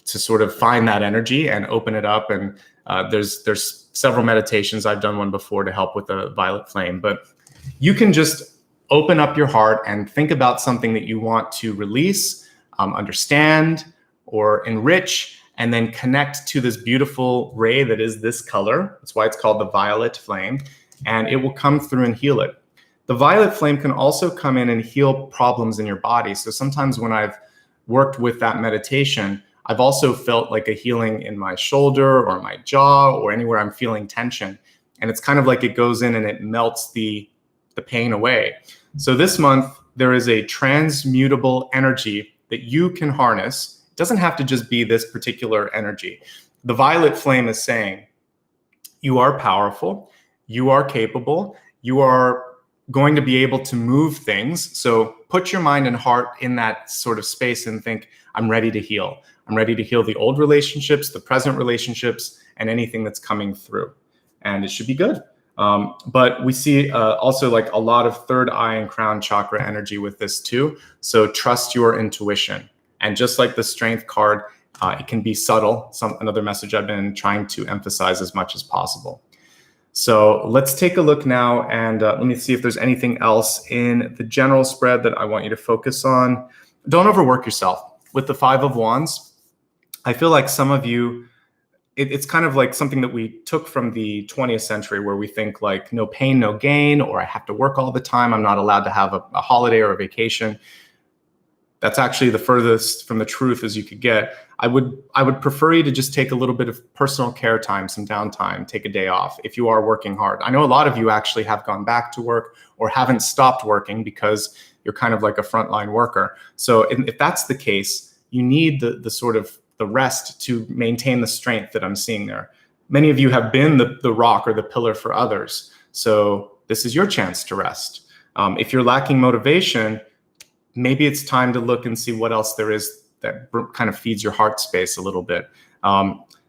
sort of find that energy and open it up. And there's several meditations. I've done one before to help with the violet flame, but you can just open up your heart and think about something that you want to release, understand, or enrich, and then connect to this beautiful ray that is this color. That's why it's called the violet flame, and it will come through and heal it. The violet flame can also come in and heal problems in your body. So sometimes when I've worked with that meditation, I've also felt like a healing in my shoulder or my jaw or anywhere I'm feeling tension. And it's kind of like it goes in and it melts the pain away. So this month, there is a transmutable energy that you can harness. It doesn't have to just be this particular energy. The violet flame is saying, you are powerful, you are capable, you are going to be able to move things. So put your mind and heart in that sort of space and think, I'm ready to heal. I'm ready to heal the old relationships, the present relationships, and anything that's coming through. And it should be good. But we see also like a lot of third eye and crown chakra energy with this too. So trust your intuition. And just like the strength card, it can be subtle. Another message I've been trying to emphasize as much as possible. So let's take a look now and let me see if there's anything else in the general spread that I want you to focus on. Don't overwork yourself. With the 5 of Wands, I feel like some of you, it's kind of like something that we took from the 20th century where we think like no pain, no gain, or I have to work all the time. I'm not allowed to have a holiday or a vacation. That's actually the furthest from the truth as you could get. I would prefer you to just take a little bit of personal care time, some downtime, take a day off if you are working hard. I know a lot of you actually have gone back to work or haven't stopped working because you're kind of like a frontline worker. So if that's the case, you need the sort of the rest to maintain the strength that I'm seeing there. Many of you have been the rock or the pillar for others. So this is your chance to rest. If you're lacking motivation, maybe it's time to look and see what else there is that kind of feeds your heart space a little bit.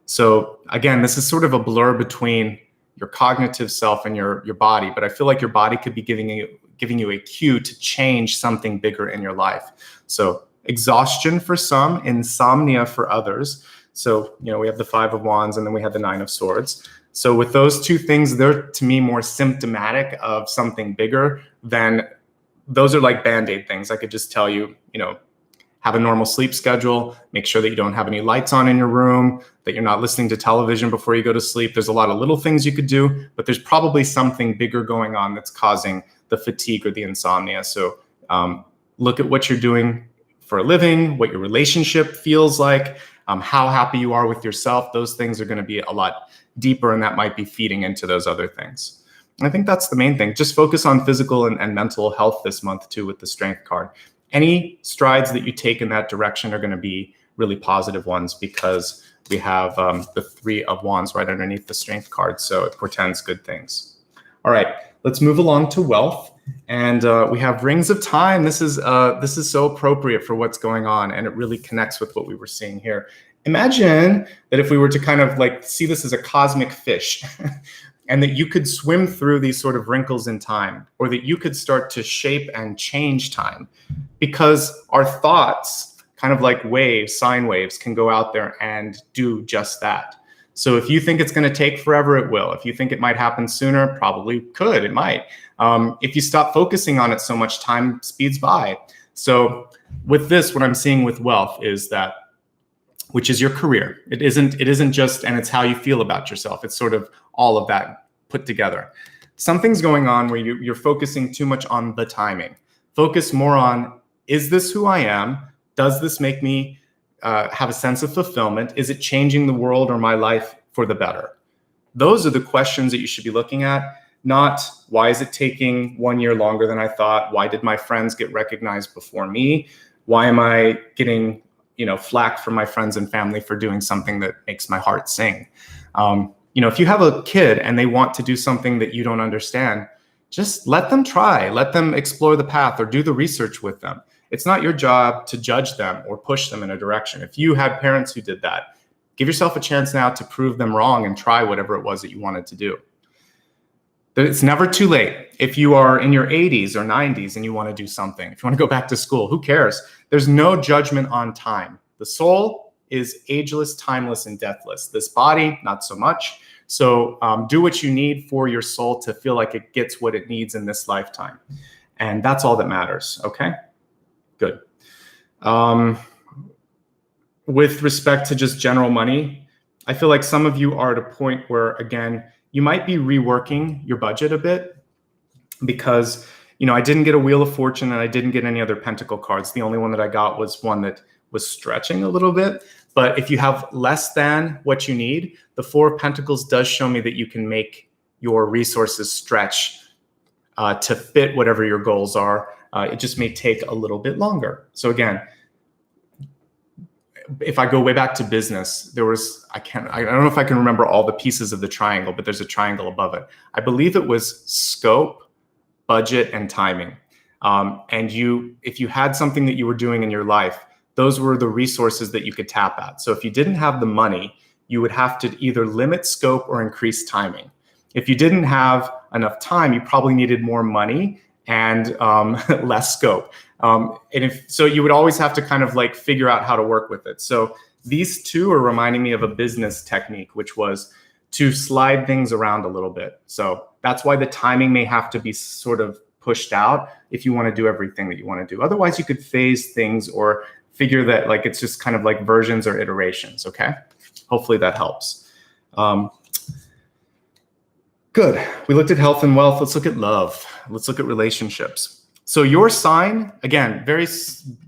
So again, this is sort of a blur between your cognitive self and your body, but I feel like your body could be giving you a cue to change something bigger in your life. So exhaustion for some, insomnia for others. So, we have the 5 of Wands and then we have the 9 of Swords. So with those two things, they're to me more symptomatic of something bigger than those are like Band-Aid things. I could just tell you, have a normal sleep schedule, make sure that you don't have any lights on in your room, that you're not listening to television before you go to sleep. There's a lot of little things you could do, but there's probably something bigger going on that's causing the fatigue or the insomnia. So look at what you're doing for a living, what your relationship feels like, how happy you are with yourself. Those things are going to be a lot deeper, and that might be feeding into those other things. And I think that's the main thing. Just focus on physical and mental health this month too with the Strength card. Any strides that you take in that direction are going to be really positive ones because we have the 3 of Wands right underneath the Strength card. So it portends good things. All right, let's move along to wealth. And we have Rings of Time. This is so appropriate for what's going on, and it really connects with what we were seeing here. Imagine that if we were to kind of like see this as a cosmic fish and that you could swim through these sort of wrinkles in time, or that you could start to shape and change time, because our thoughts, kind of like waves, sine waves, can go out there and do just that. So if you think it's going to take forever, it will. If you think it might happen sooner, probably could, it might. If you stop focusing on it so much, time speeds by. So with this, what I'm seeing with wealth is that, which is your career. It isn't just, and it's how you feel about yourself. It's sort of all of that put together. Something's going on where you're focusing too much on the timing. Focus more on, is this who I am? Does this make me have a sense of fulfillment? Is it changing the world or my life for the better? Those are the questions that you should be looking at, not why is it taking 1 year longer than I thought? Why did my friends get recognized before me? Why am I getting flack from my friends and family for doing something that makes my heart sing? If you have a kid and they want to do something that you don't understand, just let them try, let them explore the path or do the research with them. It's not your job to judge them or push them in a direction. If you had parents who did that, give yourself a chance now to prove them wrong and try whatever it was that you wanted to do. It's never too late. If you are in your 80s or 90s and you want to do something, if you want to go back to school, who cares? There's no judgment on time. The soul is ageless, timeless, and deathless. This body, not so much. So do what you need for your soul to feel like it gets what it needs in this lifetime. And that's all that matters, okay? Good. With respect to just general money, I feel like some of you are at a point where, again, you might be reworking your budget a bit because, I didn't get a Wheel of Fortune and I didn't get any other Pentacle cards. The only one that I got was one that was stretching a little bit. But if you have less than what you need, the Four of Pentacles does show me that you can make your resources stretch to fit whatever your goals are. It just may take a little bit longer. So again, if I go way back to business, I don't know if I can remember all the pieces of the triangle, but there's a triangle above it. I believe it was scope, budget, and timing. And if you had something that you were doing in your life, those were the resources that you could tap at. So if you didn't have the money, you would have to either limit scope or increase timing. If you didn't have enough time, you probably needed more money and less scope. So you would always have to kind of like figure out how to work with it. So these two are reminding me of a business technique, which was to slide things around a little bit. So that's why the timing may have to be sort of pushed out if you want to do everything that you want to do. Otherwise, you could phase things or figure that like it's just kind of like versions or iterations, okay? Hopefully that helps. Good. We looked at health and wealth. Let's look at love. Let's look at relationships. So your sign, again, very,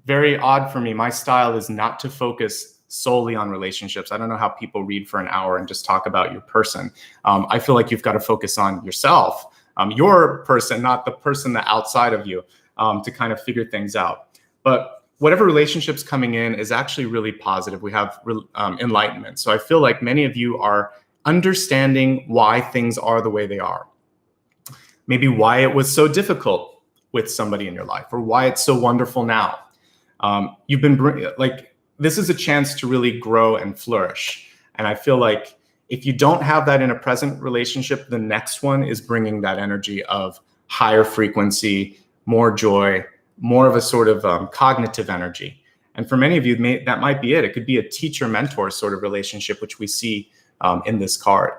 very odd for me. My style is not to focus solely on relationships. I don't know how people read for an hour and just talk about your person. I feel like you've got to focus on yourself, your person, not the person that outside of you, to kind of figure things out. But whatever relationship's coming in is actually really positive. We have enlightenment. So I feel like many of you are understanding why things are the way they are. Maybe why it was so difficult with somebody in your life or why it's so wonderful now. You've been this is a chance to really grow and flourish. And I feel like if you don't have that in a present relationship, the next one is bringing that energy of higher frequency, more joy, more of a sort of cognitive energy. And for many of you, that might be it. It could be a teacher-mentor sort of relationship, which we see in this card.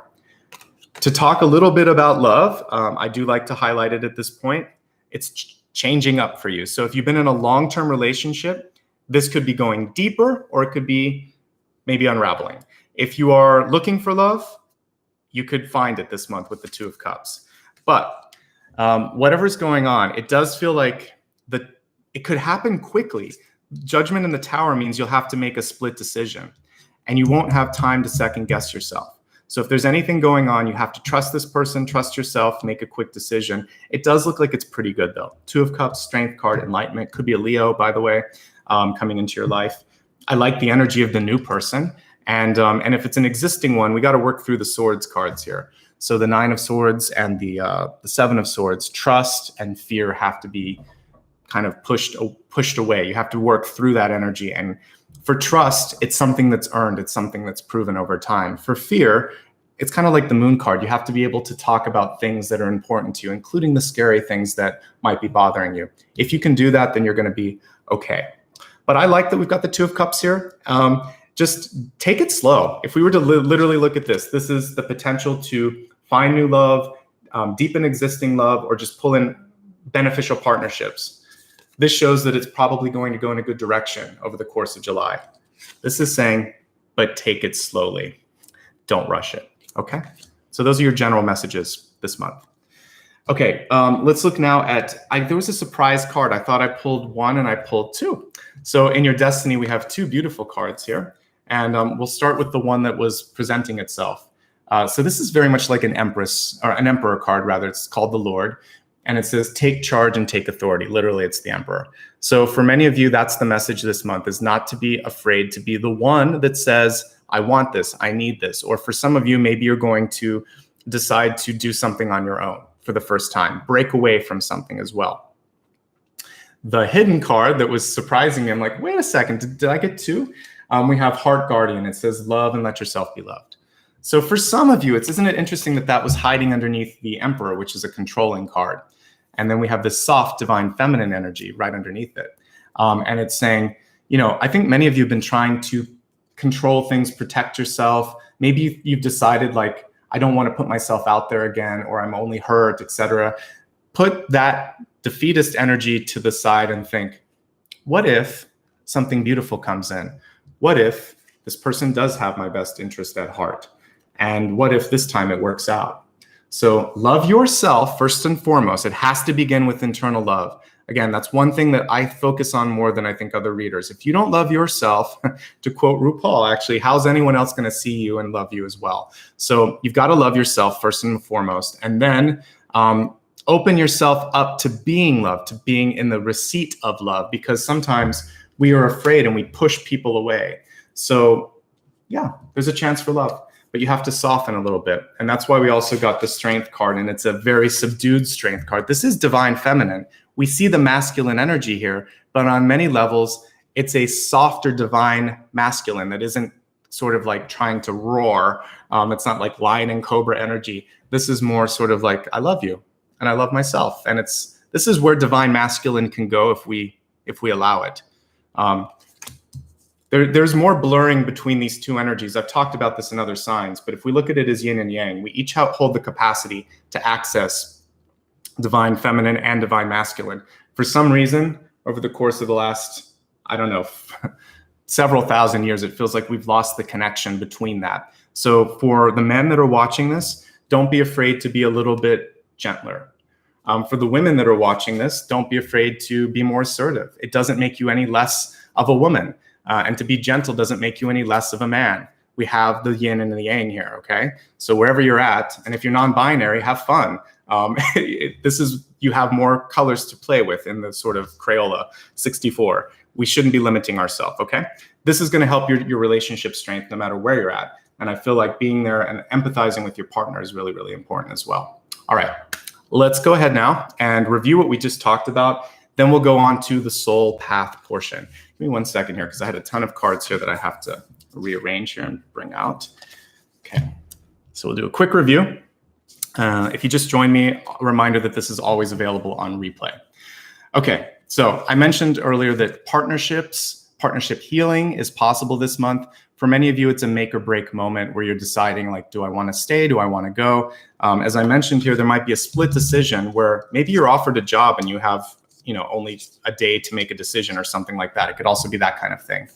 To talk a little bit about love, I do like to highlight it at this point. It's changing up for you. So if you've been in a long-term relationship, this could be going deeper or it could be maybe unraveling. If you are looking for love, you could find it this month with the Two of Cups. But whatever's going on, it does feel like it could happen quickly. Judgment in the Tower means you'll have to make a split decision and you won't have time to second guess yourself. So if there's anything going on, you have to trust this person, trust yourself, make a quick decision. It does look like it's pretty good though. Two of Cups, Strength card, Enlightenment. Could be a Leo, by the way, coming into your life. I like the energy of the new person. And if it's an existing one, we got to work through the Swords cards here. So the Nine of Swords and the Seven of Swords, trust and fear have to be kind of pushed away. You have to work through that energy. And for trust, it's something that's earned. It's something that's proven over time. For fear, it's kind of like the Moon card. You have to be able to talk about things that are important to you, including the scary things that might be bothering you. If you can do that, then you're going to be okay. But I like that we've got the Two of Cups here. Just take it slow. If we were to literally look at this is the potential to find new love, deepen existing love, or just pull in beneficial partnerships. This shows that it's probably going to go in a good direction over the course of July. This is saying, but take it slowly. Don't rush it, okay? So those are your general messages this month. Okay, let's look now at, there was a surprise card. I thought I pulled one and I pulled two. So in your destiny, we have two beautiful cards here. And we'll start with the one that was presenting itself. So this is very much like an Empress, or an Emperor card rather. It's called the Lord. And it says, take charge and take authority. Literally, it's the Emperor. So for many of you, that's the message this month, is not to be afraid to be the one that says, I want this, I need this. Or for some of you, maybe you're going to decide to do something on your own. for the first time, break away from something as well. The hidden card that was surprising me, I'm like, wait a second, did I get two? We have Heart Guardian. It says, love and let yourself be loved. So for some of you, isn't it interesting that that was hiding underneath the Emperor, which is a controlling card? And then we have this soft divine feminine energy right underneath it. And it's saying, I think many of you have been trying to control things, protect yourself. Maybe you've decided like, I don't want to put myself out there again, or I'm only hurt, etc. Put that defeatist energy to the side and think, what if something beautiful comes in? What if this person does have my best interest at heart? And what if this time it works out? So love yourself first and foremost. It has to begin with internal love. Again, that's one thing that I focus on more than I think other readers. If you don't love yourself, to quote RuPaul, actually, how's anyone else going to see you and love you as well? So you've got to love yourself first and foremost. And then open yourself up to being loved, to being in the receipt of love, because sometimes we are afraid and we push people away. So yeah, there's a chance for love, but you have to soften a little bit. And that's why we also got the strength card, and it's a very subdued strength card. This is divine feminine. We see the masculine energy here, but on many levels, it's a softer divine masculine that isn't sort of like trying to roar. It's not like lion and cobra energy. This is more sort of like, I love you and I love myself. And this is where divine masculine can go if we allow it. There's more blurring between these two energies. I've talked about this in other signs, but if we look at it as yin and yang, we each hold the capacity to access divine feminine and divine masculine. For some reason, over the course of the last, I don't know, several thousand years, it feels like we've lost the connection between that. So for the men that are watching this, don't be afraid to be a little bit gentler. For the women that are watching this, don't be afraid to be more assertive. It doesn't make you any less of a woman. And to be gentle doesn't make you any less of a man. We have the yin and the yang here, okay? So wherever you're at, and if you're non-binary, have fun. You have more colors to play with in the sort of Crayola 64. We shouldn't be limiting ourselves, okay? This is gonna help your relationship strength no matter where you're at. And I feel like being there and empathizing with your partner is really, really important as well. All right, let's go ahead now and review what we just talked about. Then we'll go on to the soul path portion. Give me 1 second here, because I had a ton of cards here that I have to rearrange here and bring out. Okay, so we'll do a quick review. If you just joined me, a reminder that this is always available on replay. Okay, so I mentioned earlier that partnership healing is possible this month. For many of you, it's a make or break moment where you're deciding, like, do I want to stay? Do I want to go? As I mentioned here, there might be a split decision where maybe you're offered a job and you have only a day to make a decision or something like that. It could also be that kind of thing.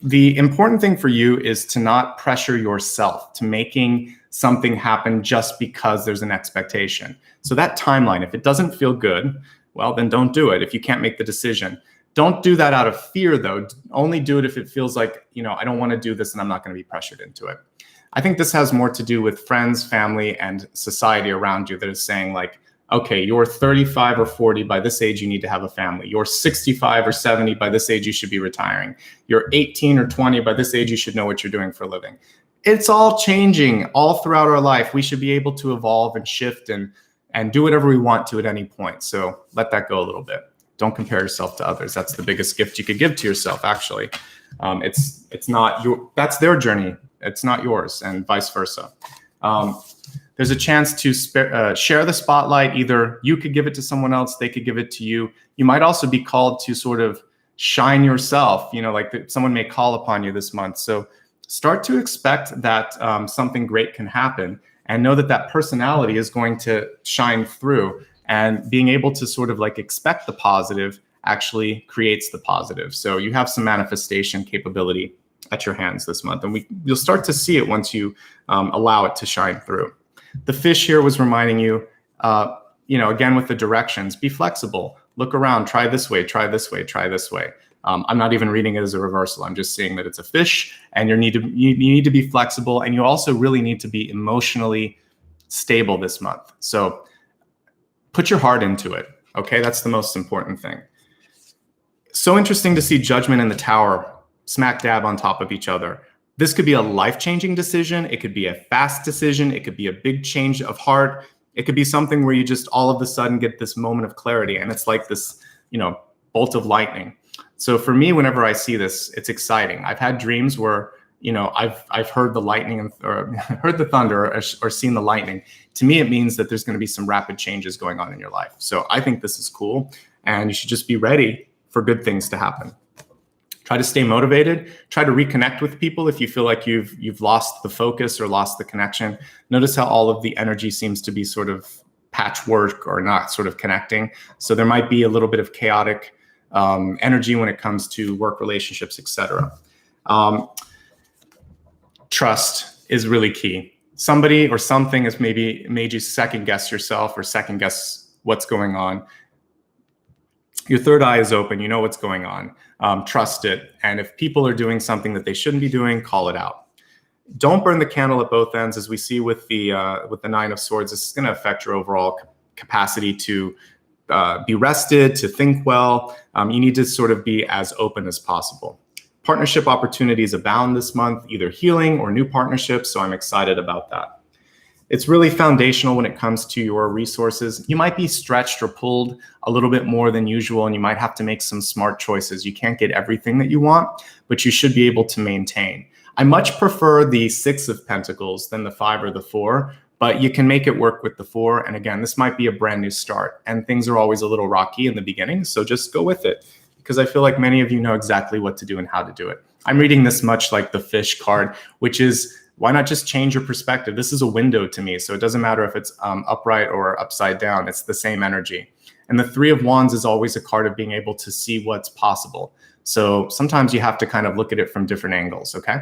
The important thing for you is to not pressure yourself to making something happen just because there's an expectation. So that timeline, if it doesn't feel good, well, then don't do it if you can't make the decision. Don't do that out of fear, though. Only do it if it feels like, I don't want to do this and I'm not going to be pressured into it. I think this has more to do with friends, family, and society around you that is saying, like, okay, you're 35 or 40, by this age you need to have a family. You're 65 or 70, by this age you should be retiring. You're 18 or 20, by this age you should know what you're doing for a living. It's all changing all throughout our life. We should be able to evolve and shift and do whatever we want to at any point. So let that go a little bit. Don't compare yourself to others. That's the biggest gift you could give to yourself, actually. It's not that's their journey. It's not yours, and vice versa. There's a chance to share the spotlight. Either you could give it to someone else, they could give it to you. You might also be called to sort of shine yourself, like someone may call upon you this month. So start to expect that something great can happen, and know that personality is going to shine through, and being able to sort of like expect the positive actually creates the positive. So you have some manifestation capability at your hands this month, and you'll start to see it once you allow it to shine through. The fish here was reminding you, again, with the directions, be flexible, look around, try this way, try this way, try this way. I'm not even reading it as a reversal. I'm just seeing that it's a fish, and you need to be flexible, and you also really need to be emotionally stable this month. So put your heart into it, okay? That's the most important thing. So interesting to see Judgment and the Tower smack dab on top of each other. This could be a life-changing decision. It could be a fast decision. It could be a big change of heart. It could be something where you just all of a sudden get this moment of clarity, and it's like this, bolt of lightning. So for me, whenever I see this, it's exciting. I've had dreams where, I've heard the lightning or heard the thunder or seen the lightning. To me, it means that there's going to be some rapid changes going on in your life. So I think this is cool, and you should just be ready for good things to happen. Try to stay motivated. Try to reconnect with people if you feel like you've lost the focus or lost the connection. Notice how all of the energy seems to be sort of patchwork or not sort of connecting. So there might be a little bit of chaotic energy when it comes to work relationships, etc. Trust is really key. Somebody or something has maybe made you second guess yourself or second guess what's going on. Your third eye is open. You know what's going on. Trust it. And if people are doing something that they shouldn't be doing, call it out. Don't burn the candle at both ends. As we see with the Nine of Swords, this is going to affect your overall capacity to be rested, to think well. You need to sort of be as open as possible. Partnership opportunities abound this month, either healing or new partnerships. So I'm excited about that. It's really foundational when it comes to your resources. You might be stretched or pulled a little bit more than usual, and you might have to make some smart choices. You can't get everything that you want, but you should be able to maintain. I much prefer the Six of Pentacles than the Five or the Four, but you can make it work with the Four. And again, this might be a brand new start, and things are always a little rocky in the beginning, so just go with it, because I feel like many of you know exactly what to do and how to do it. I'm reading this much like the Fish card, which is, why not just change your perspective? This is a window to me, so it doesn't matter if it's upright or upside down. It's the same energy. And the Three of Wands is always a card of being able to see what's possible. So sometimes you have to kind of look at it from different angles, okay?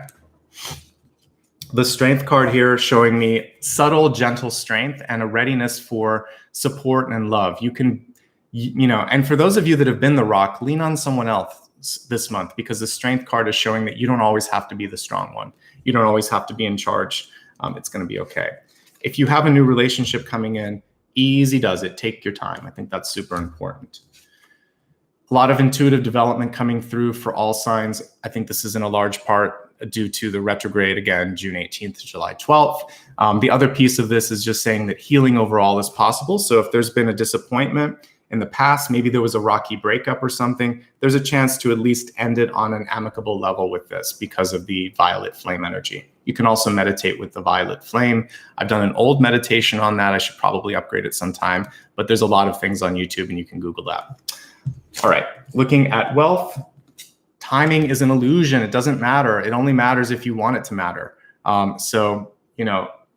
The Strength card here showing me subtle, gentle strength and a readiness for support and love. You can, and for those of you that have been the Rock, lean on someone else this month, because the Strength card is showing that you don't always have to be the strong one. You don't always have to be in charge. It's going to be okay. If you have a new relationship coming in, easy does it. Take your time. I think that's super important. A lot of intuitive development coming through for all signs. I think this is in a large part due to the retrograde, again, June 18th to July 12th. The other piece of this is just saying that healing overall is possible. So if there's been a disappointment in the past, maybe there was a rocky breakup or something, there's a chance to at least end it on an amicable level with this because of the violet flame energy. You can also meditate with the violet flame. I've done an old meditation on that. I should probably upgrade it sometime, but there's a lot of things on YouTube and you can Google that. All right, looking at wealth, timing is an illusion. It doesn't matter. It only matters if you want it to matter.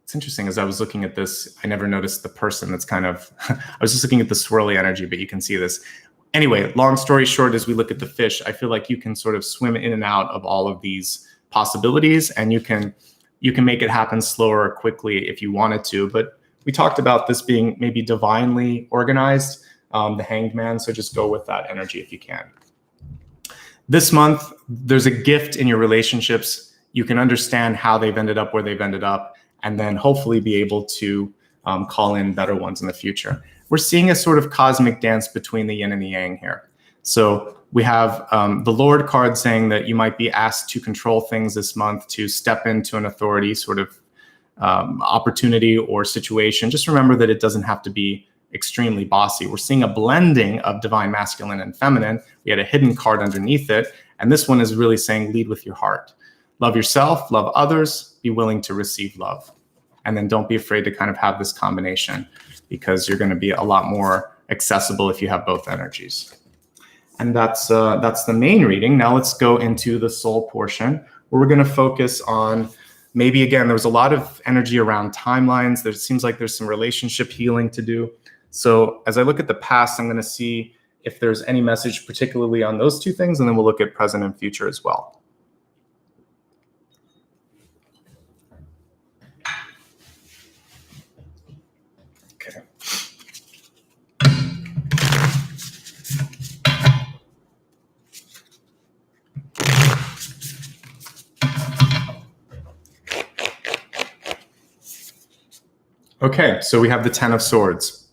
It's interesting, as I was looking at this, I never noticed the person that's kind of, I was just looking at the swirly energy, but you can see this. Anyway, long story short, as we look at the fish, I feel like you can sort of swim in and out of all of these possibilities, and you can make it happen slower or quickly if you wanted to. But we talked about this being maybe divinely organized, the Hanged Man, so just go with that energy if you can. This month, there's a gift in your relationships. You can understand how they've ended up where they've ended up, and then hopefully be able to call in better ones in the future. We're seeing a sort of cosmic dance between the yin and the yang here. So we have the Lord card saying that you might be asked to control things this month, to step into an authority sort of opportunity or situation. Just remember that it doesn't have to be extremely bossy. We're seeing a blending of divine masculine and feminine. We had a hidden card underneath it. And this one is really saying lead with your heart. Love yourself, love others, be willing to receive love. And then don't be afraid to kind of have this combination, because you're going to be a lot more accessible if you have both energies. And that's the main reading. Now let's go into the soul portion, where we're going to focus on, maybe again, there was a lot of energy around timelines. There seems like there's some relationship healing to do. So as I look at the past, I'm going to see if there's any message particularly on those two things, and then we'll look at present and future as well. Okay. Okay, so we have the Ten of Swords.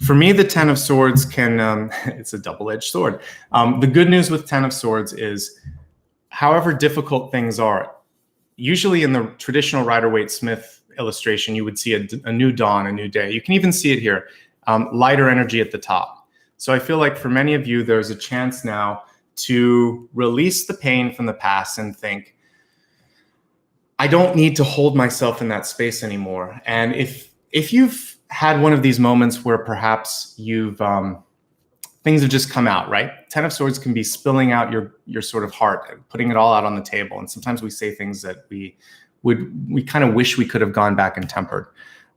For me, the Ten of Swords can, it's a double-edged sword. The good news with Ten of Swords is, however difficult things are, usually in the traditional Rider-Waite-Smith illustration, you would see a new dawn, a new day. You can even see it here, lighter energy at the top. So I feel like for many of you, there's a chance now to release the pain from the past and think, I don't need to hold myself in that space anymore. And if you've had one of these moments where perhaps you've things have just come out, right? Ten of Swords can be spilling out your sort of heart, putting it all out on the table. And sometimes we say things that we kind of wish we could have gone back and tempered.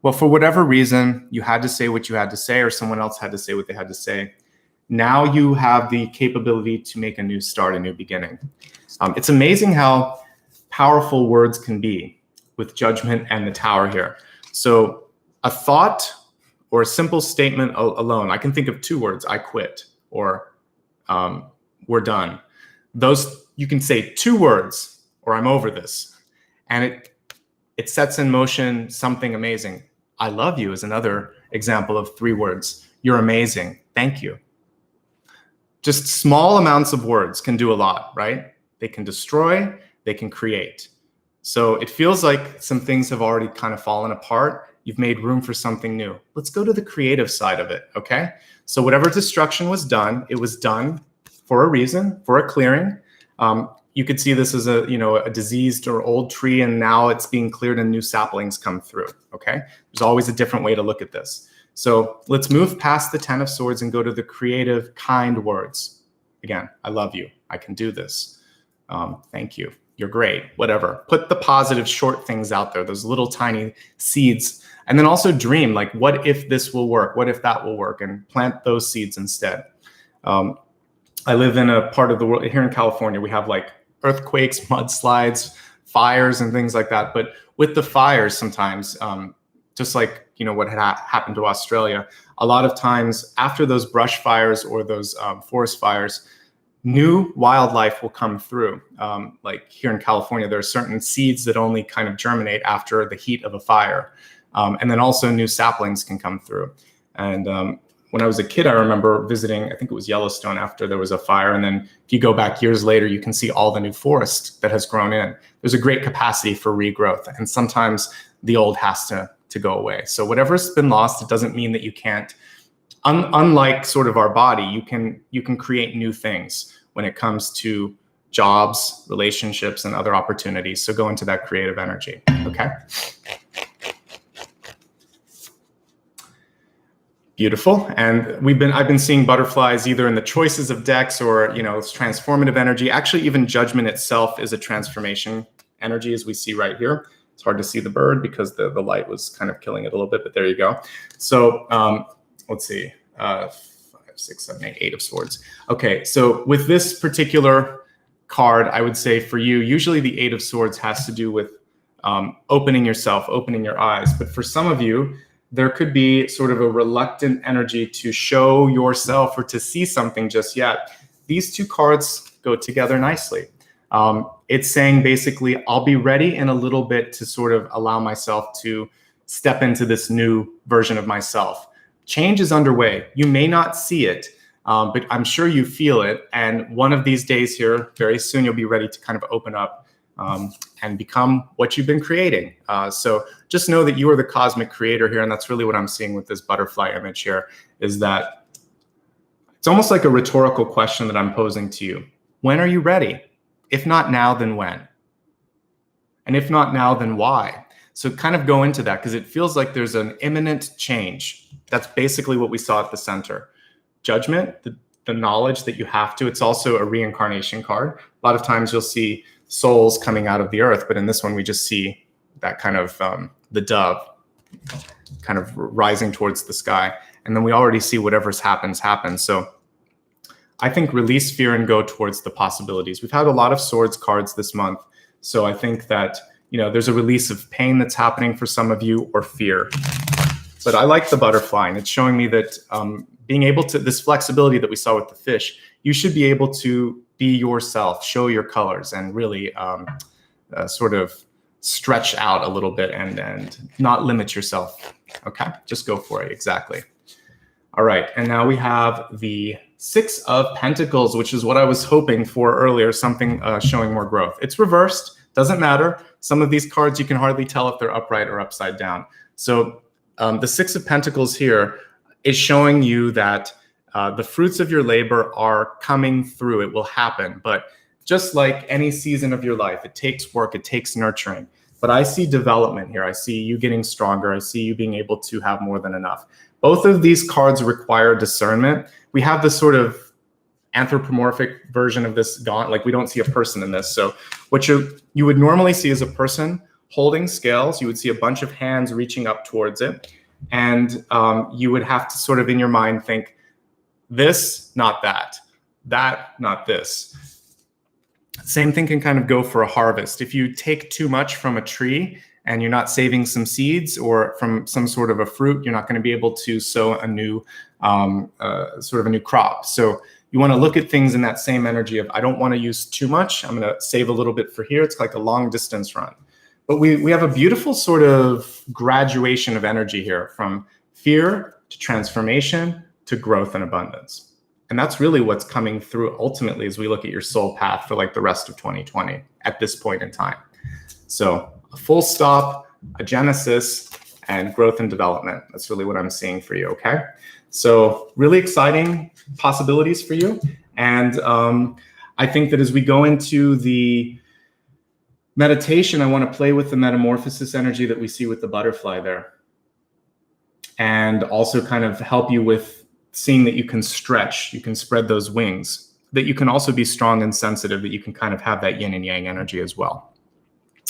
Well, for whatever reason, you had to say what you had to say, or someone else had to say what they had to say. Now you have the capability to make a new start, a new beginning. It's amazing how powerful words can be with Judgment and the Tower here. So a thought or a simple statement alone, I can think of 2 words, I quit, or we're done. Those, you can say 2 words, or I'm over this. And it sets in motion something amazing. I love you is another example of 3 words. You're amazing. Thank you. Just small amounts of words can do a lot, right? They can destroy, they can create. So it feels like some things have already kind of fallen apart. You've made room for something new. Let's go to the creative side of it, okay? So whatever destruction was done, it was done for a reason, for a clearing. You could see this as a diseased or old tree, and now it's being cleared and new saplings come through, okay? There's always a different way to look at this. So let's move past the 10 of Swords and go to the creative, kind words. Again, I love you. I can do this. Thank you. You're great. Whatever. Put the positive short things out there, those little tiny seeds. And then also dream, like, what if this will work? What if that will work? And plant those seeds instead. I live in a part of the world, here in California, we have like earthquakes, mudslides, fires, and things like that. But with the fires sometimes, just like what had happened to Australia, a lot of times after those brush fires or those forest fires, new wildlife will come through. Like here in California, there are certain seeds that only kind of germinate after the heat of a fire. And then also new saplings can come through. And when I was a kid, I remember visiting, I think it was Yellowstone after there was a fire. And then if you go back years later, you can see all the new forest that has grown in. There's a great capacity for regrowth. And sometimes the old has to go away. So whatever's been lost, it doesn't mean that you can't. Unlike sort of our body, you can create new things when it comes to jobs, relationships, and other opportunities. So go into that creative energy, okay? Beautiful. And I've been seeing butterflies either in the choices of decks or, it's transformative energy. Actually, even Judgment itself is a transformation energy, as we see right here. It's hard to see the bird because the light was kind of killing it a little bit, but there you go. So let's see, 5, 6, 7, 8, 8 of Swords. Okay, so with this particular card, I would say for you, usually the 8 of Swords has to do with opening yourself, opening your eyes. But for some of you, there could be sort of a reluctant energy to show yourself or to see something just yet. These 2 cards go together nicely. It's saying basically, I'll be ready in a little bit to sort of allow myself to step into this new version of myself. Change is underway. You may not see it, but I'm sure you feel it. And one of these days here, very soon, you'll be ready to kind of open up and become what you've been creating. So just know that you are the cosmic creator here. And that's really what I'm seeing with this butterfly image here, is that it's almost like a rhetorical question that I'm posing to you. When are you ready? If not now, then when? And if not now, then why? So kind of go into that, because it feels like there's an imminent change. That's basically what we saw at the center. Judgment, the knowledge that you have to. It's also a reincarnation card. A lot of times you'll see souls coming out of the earth, but in this one we just see that kind of the dove kind of rising towards the sky. And then we already see whatever's happens. So I think release fear and go towards the possibilities. We've had a lot of Swords cards this month. So I think that, there's a release of pain that's happening for some of you, or fear. But I like the butterfly, and it's showing me that being able to, this flexibility that we saw with the fish, you should be able to be yourself, show your colors, and really sort of stretch out a little bit and not limit yourself. Okay, just go for it, exactly. All right, and now we have the 6 of Pentacles, which is what I was hoping for earlier, something showing more growth. It's reversed, doesn't matter. some of these cards, you can hardly tell if they're upright or upside down. So the Six of Pentacles here is showing you that the fruits of your labor are coming through. It will happen. But just like any season of your life, it takes work, it takes nurturing. But I see development here. I see you getting stronger. I see you being able to have more than enough. Both of these cards require discernment. We have this sort of anthropomorphic version of this gaunt, like we don't see a person in this. So what you would normally see is a person holding scales. You would see a bunch of hands reaching up towards it. And you would have to sort of in your mind think, this, not that, that, not this. Same thing can kind of go for a harvest. If you take too much from a tree and you're not saving some seeds or from some sort of a fruit, you're not going to be able to sow a new sort of a new crop. So you want to look at things in that same energy of, I don't want to use too much. I'm going to save a little bit for here. It's like a long distance run. But we have a beautiful sort of graduation of energy here, from fear to transformation to growth and abundance. And that's really what's coming through ultimately as we look at your soul path for like the rest of 2020 at this point in time. So a full stop, a genesis, and growth and development. That's really what I'm seeing for you, okay? So really exciting possibilities for you. And I think that as we go into the meditation, I want to play with the metamorphosis energy that we see with the butterfly there. And also kind of help you with seeing that you can stretch, you can spread those wings, that you can also be strong and sensitive, that you can kind of have that yin and yang energy as well.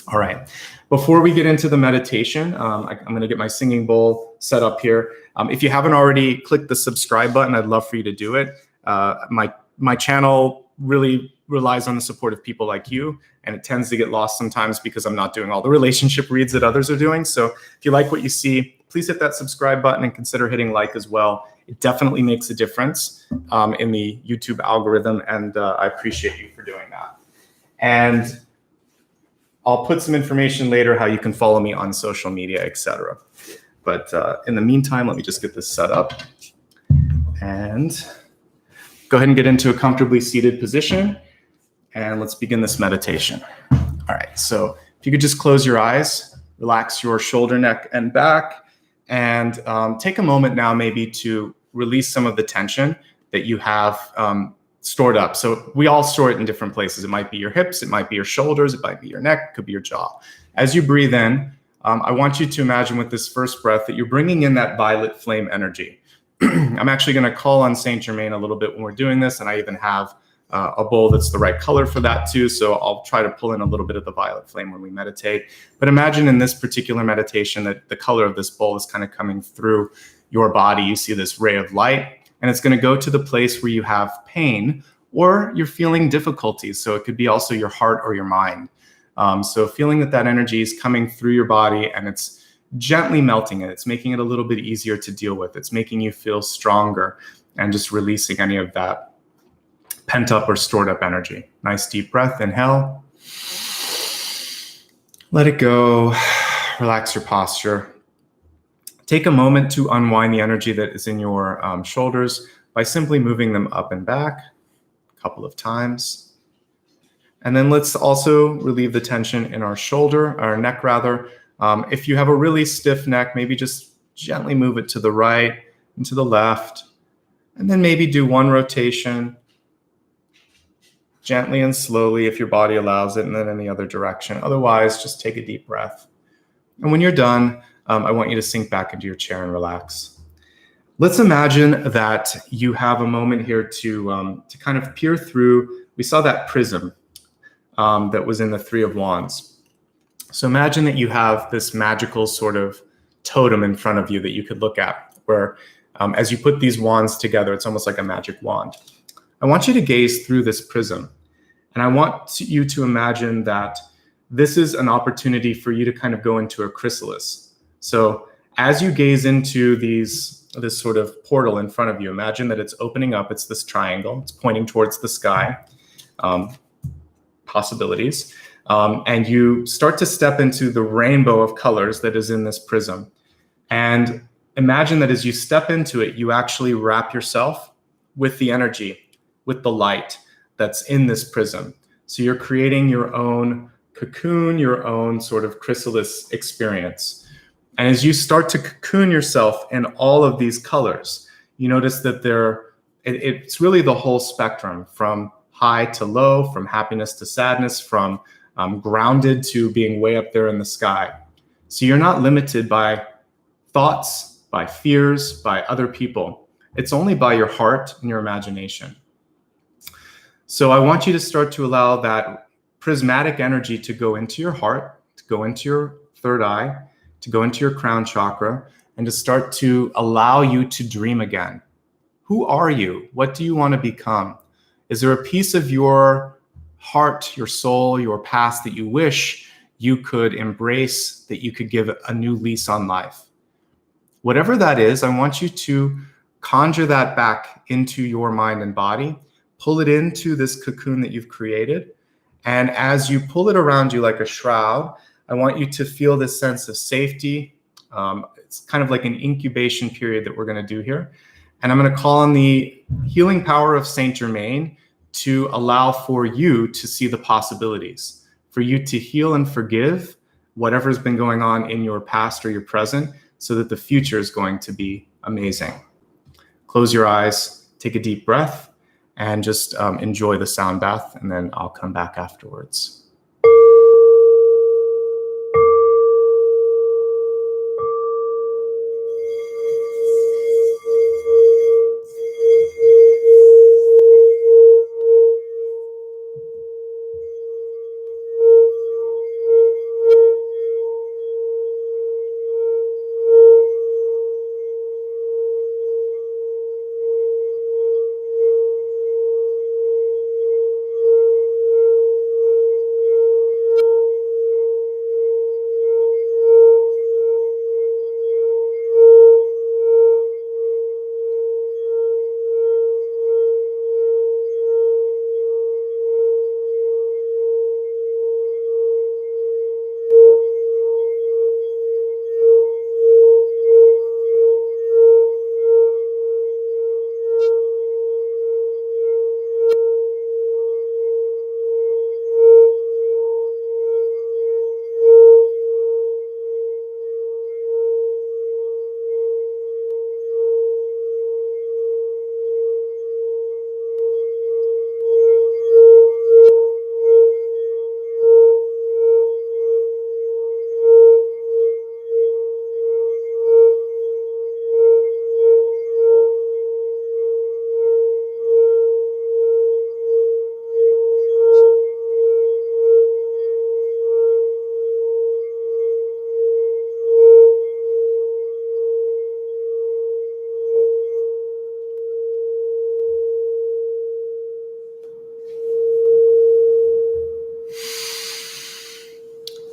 All right, before we get into the meditation, I'm going to get my singing bowl set up here. If you haven't already clicked the subscribe button, I'd love for you to do it. My channel really relies on the support of people like you, and it tends to get lost sometimes because I'm not doing all the relationship reads that others are doing. So if you like what you see, please hit that subscribe button and consider hitting like as well. It definitely makes a difference in the YouTube algorithm, and I appreciate you for doing that. And I'll put some information later how you can follow me on social media, etc. But in the meantime, let me just get this set up and go ahead and get into a comfortably seated position. And let's begin this meditation. All right, so if you could just close your eyes, relax your shoulder, neck, and back, and take a moment now maybe to release some of the tension that you have stored up. So we all store it in different places. It might be your hips, it might be your shoulders, it might be your neck, it could be your jaw. As you breathe in, I want you to imagine with this first breath that you're bringing in that violet flame energy. I'm actually going to call on Saint Germain a little bit when we're doing this, and I even have a bowl that's the right color for that too. So I'll try to pull in a little bit of the violet flame when we meditate. But imagine in this particular meditation that the color of this bowl is kind of coming through your body. You see this ray of light, and it's going to go to the place where you have pain or you're feeling difficulties. So it could be also your heart or your mind. So feeling that energy is coming through your body and it's gently melting it. It's making it a little bit easier to deal with. It's making you feel stronger and just releasing any of that pent up or stored up energy. Nice deep breath. Inhale. Let it go. Relax your posture. Take a moment to unwind the energy that is in your shoulders by simply moving them up and back a couple of times. And then let's also relieve the tension in our shoulder, our neck rather. If you have a really stiff neck, maybe just gently move it to the right and to the left. And then maybe do one rotation, gently and slowly if your body allows it, and then in the other direction. Otherwise, just take a deep breath. And when you're done, I want you to sink back into your chair and relax. Let's imagine that you have a moment here to kind of peer through. We saw that prism that was in the Three of Wands. So imagine that you have this magical sort of totem in front of you that you could look at, where as you put these wands together, it's almost like a magic wand. I want you to gaze through this prism, and I want you to imagine that this is an opportunity for you to kind of go into a chrysalis. So as you gaze into this sort of portal in front of you, imagine that it's opening up. It's this triangle. It's pointing towards the sky. Possibilities. And you start to step into the rainbow of colors that is in this prism. And imagine that as you step into it, you actually wrap yourself with the energy, with the light that's in this prism. So you're creating your own cocoon your own sort of chrysalis experience. And as you start to cocoon yourself in all of these colors, you notice that it's really the whole spectrum, from high to low, from happiness to sadness, from grounded to being way up there in the sky. So you're not limited by thoughts, by fears, by other people. It's only by your heart and your imagination. So I want you to start to allow that prismatic energy to go into your heart, to go into your third eye, to go into your crown chakra, and to start to allow you to dream again. Who are you? What do you want to become? Is there a piece of your heart, your soul, your past that you wish you could embrace, that you could give a new lease on life? Whatever that is, I want you to conjure that back into your mind and body, pull it into this cocoon that you've created. And as you pull it around you like a shroud, I want you to feel this sense of safety. It's kind of like an incubation period that we're going to do here. And I'm going to call on the healing power of Saint Germain to allow for you to see the possibilities, for you to heal and forgive whatever's been going on in your past or your present, so that the future is going to be amazing. Close your eyes, take a deep breath, and just enjoy the sound bath, and then I'll come back afterwards.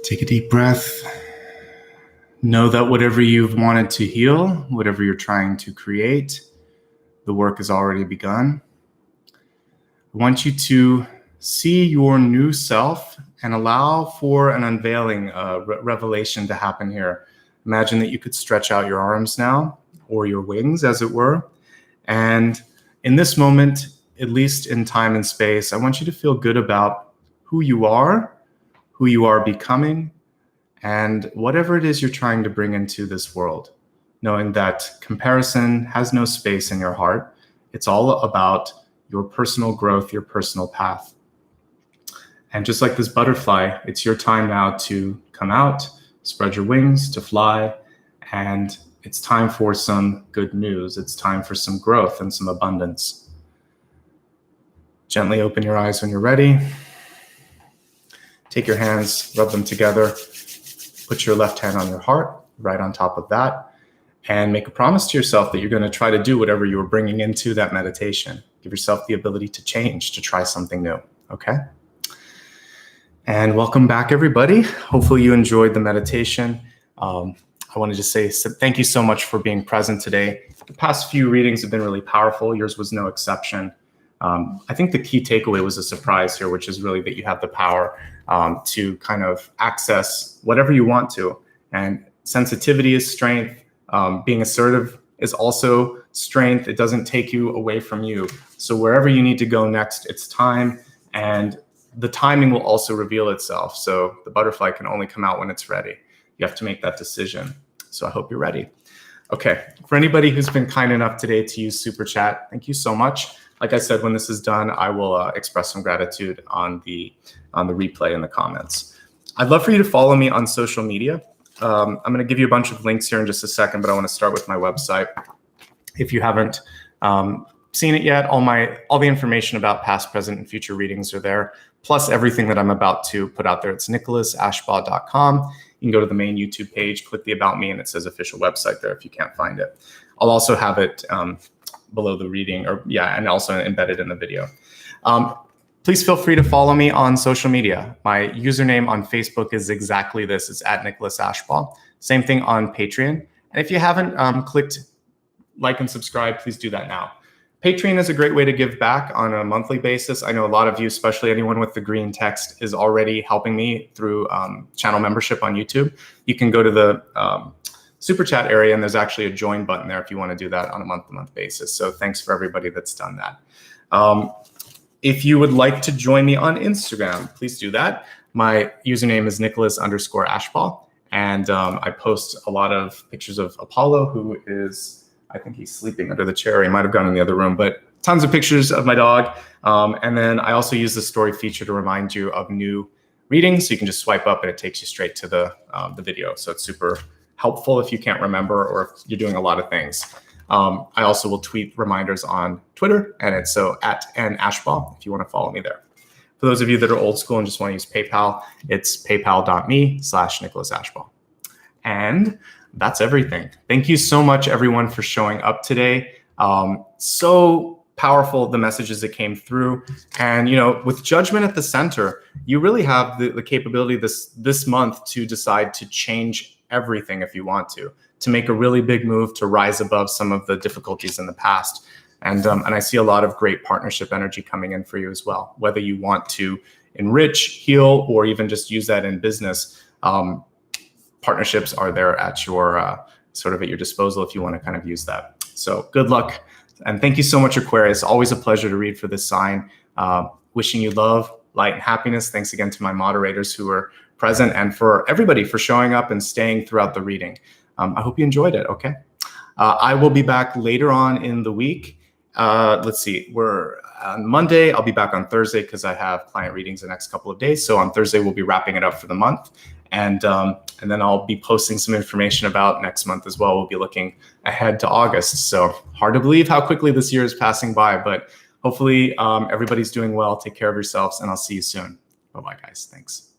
Take a deep breath. Know that whatever you've wanted to heal, whatever you're trying to create, the work has already begun. I want you to see your new self and allow for an unveiling, revelation to happen here. Imagine that you could stretch out your arms now, or your wings, as it were. And in this moment, at least in time and space, I want you to feel good about who you are becoming, and whatever it is you're trying to bring into this world, knowing that comparison has no space in your heart. It's all about your personal growth, your personal path. And just like this butterfly, it's your time now to come out, spread your wings, to fly, and it's time for some good news. It's time for some growth and some abundance. Gently open your eyes when you're ready. Take your hands, rub them together, put your left hand on your heart, right on top of that, and make a promise to yourself that you're going to try to do whatever you were bringing into that meditation. Give yourself the ability to change, to try something new, okay? And welcome back, everybody. Hopefully you enjoyed the meditation. I wanted to say thank you so much for being present today. The past few readings have been really powerful. Yours was no exception. I think the key takeaway was a surprise here, which is really that you have the power to kind of access whatever you want to. And sensitivity is strength. Being assertive is also strength. It doesn't take you away from you. So wherever you need to go next, it's time. And the timing will also reveal itself. So the butterfly can only come out when it's ready. You have to make that decision. So I hope you're ready. Okay, for anybody who's been kind enough today to use Super Chat, thank you so much. Like I said, when this is done, I will express some gratitude on the replay in the comments. I'd love for you to follow me on social media. I'm going to give you a bunch of links here in just a second, but I want to start with my website. If you haven't seen it yet, all the information about past, present, and future readings are there, plus everything that I'm about to put out there. It's nicholasashbaugh.com. You can go to the main YouTube page, click the About Me, and it says official website there if you can't find it. I'll also have it below the reading, and also embedded in the video. Please feel free to follow me on social media. My username on Facebook is exactly this. It's @NicholasAshbaugh. Same thing on Patreon. And if you haven't clicked like and subscribe, please do that now. Patreon is a great way to give back on a monthly basis. I know a lot of you, especially anyone with the green text, is already helping me through channel membership on YouTube. You can go to the Super Chat area, and there's actually a join button there if you want to do that on a month-to-month basis. So thanks for everybody that's done that. If you would like to join me on Instagram, please do that. My username is Nicholas_Ashbaugh, and I post a lot of pictures of Apollo, who is, I think he's sleeping under the chair. He might have gone in the other room, but tons of pictures of my dog. And then I also use the story feature to remind you of new readings. So you can just swipe up and it takes you straight to the video. So it's super helpful if you can't remember or if you're doing a lot of things. I also will tweet reminders on Twitter, and it's so @nashbaugh if you want to follow me there. For those of you that are old school and just want to use PayPal, it's paypal.me/NicholasAshbaugh. And that's everything. Thank you so much, everyone, for showing up today. So powerful, the messages that came through. And, with judgment at the center, you really have the capability this month to decide to change everything if you want to make a really big move to rise above some of the difficulties in the past. And I see a lot of great partnership energy coming in for you as well, whether you want to enrich, heal, or even just use that in business. Partnerships are there at your sort of at your disposal if you want to kind of use that. So good luck. And thank you so much, Aquarius. Always a pleasure to read for this sign. Wishing you love, light, and happiness. Thanks again to my moderators who were present, and for everybody for showing up and staying throughout the reading. I hope you enjoyed it, okay? I will be back later on in the week. Let's see, we're on Monday. I'll be back on Thursday because I have client readings the next couple of days. So on Thursday, we'll be wrapping it up for the month. And then I'll be posting some information about next month as well. We'll be looking ahead to August. So hard to believe how quickly this year is passing by, but hopefully everybody's doing well. Take care of yourselves, and I'll see you soon. Bye-bye, guys. Thanks.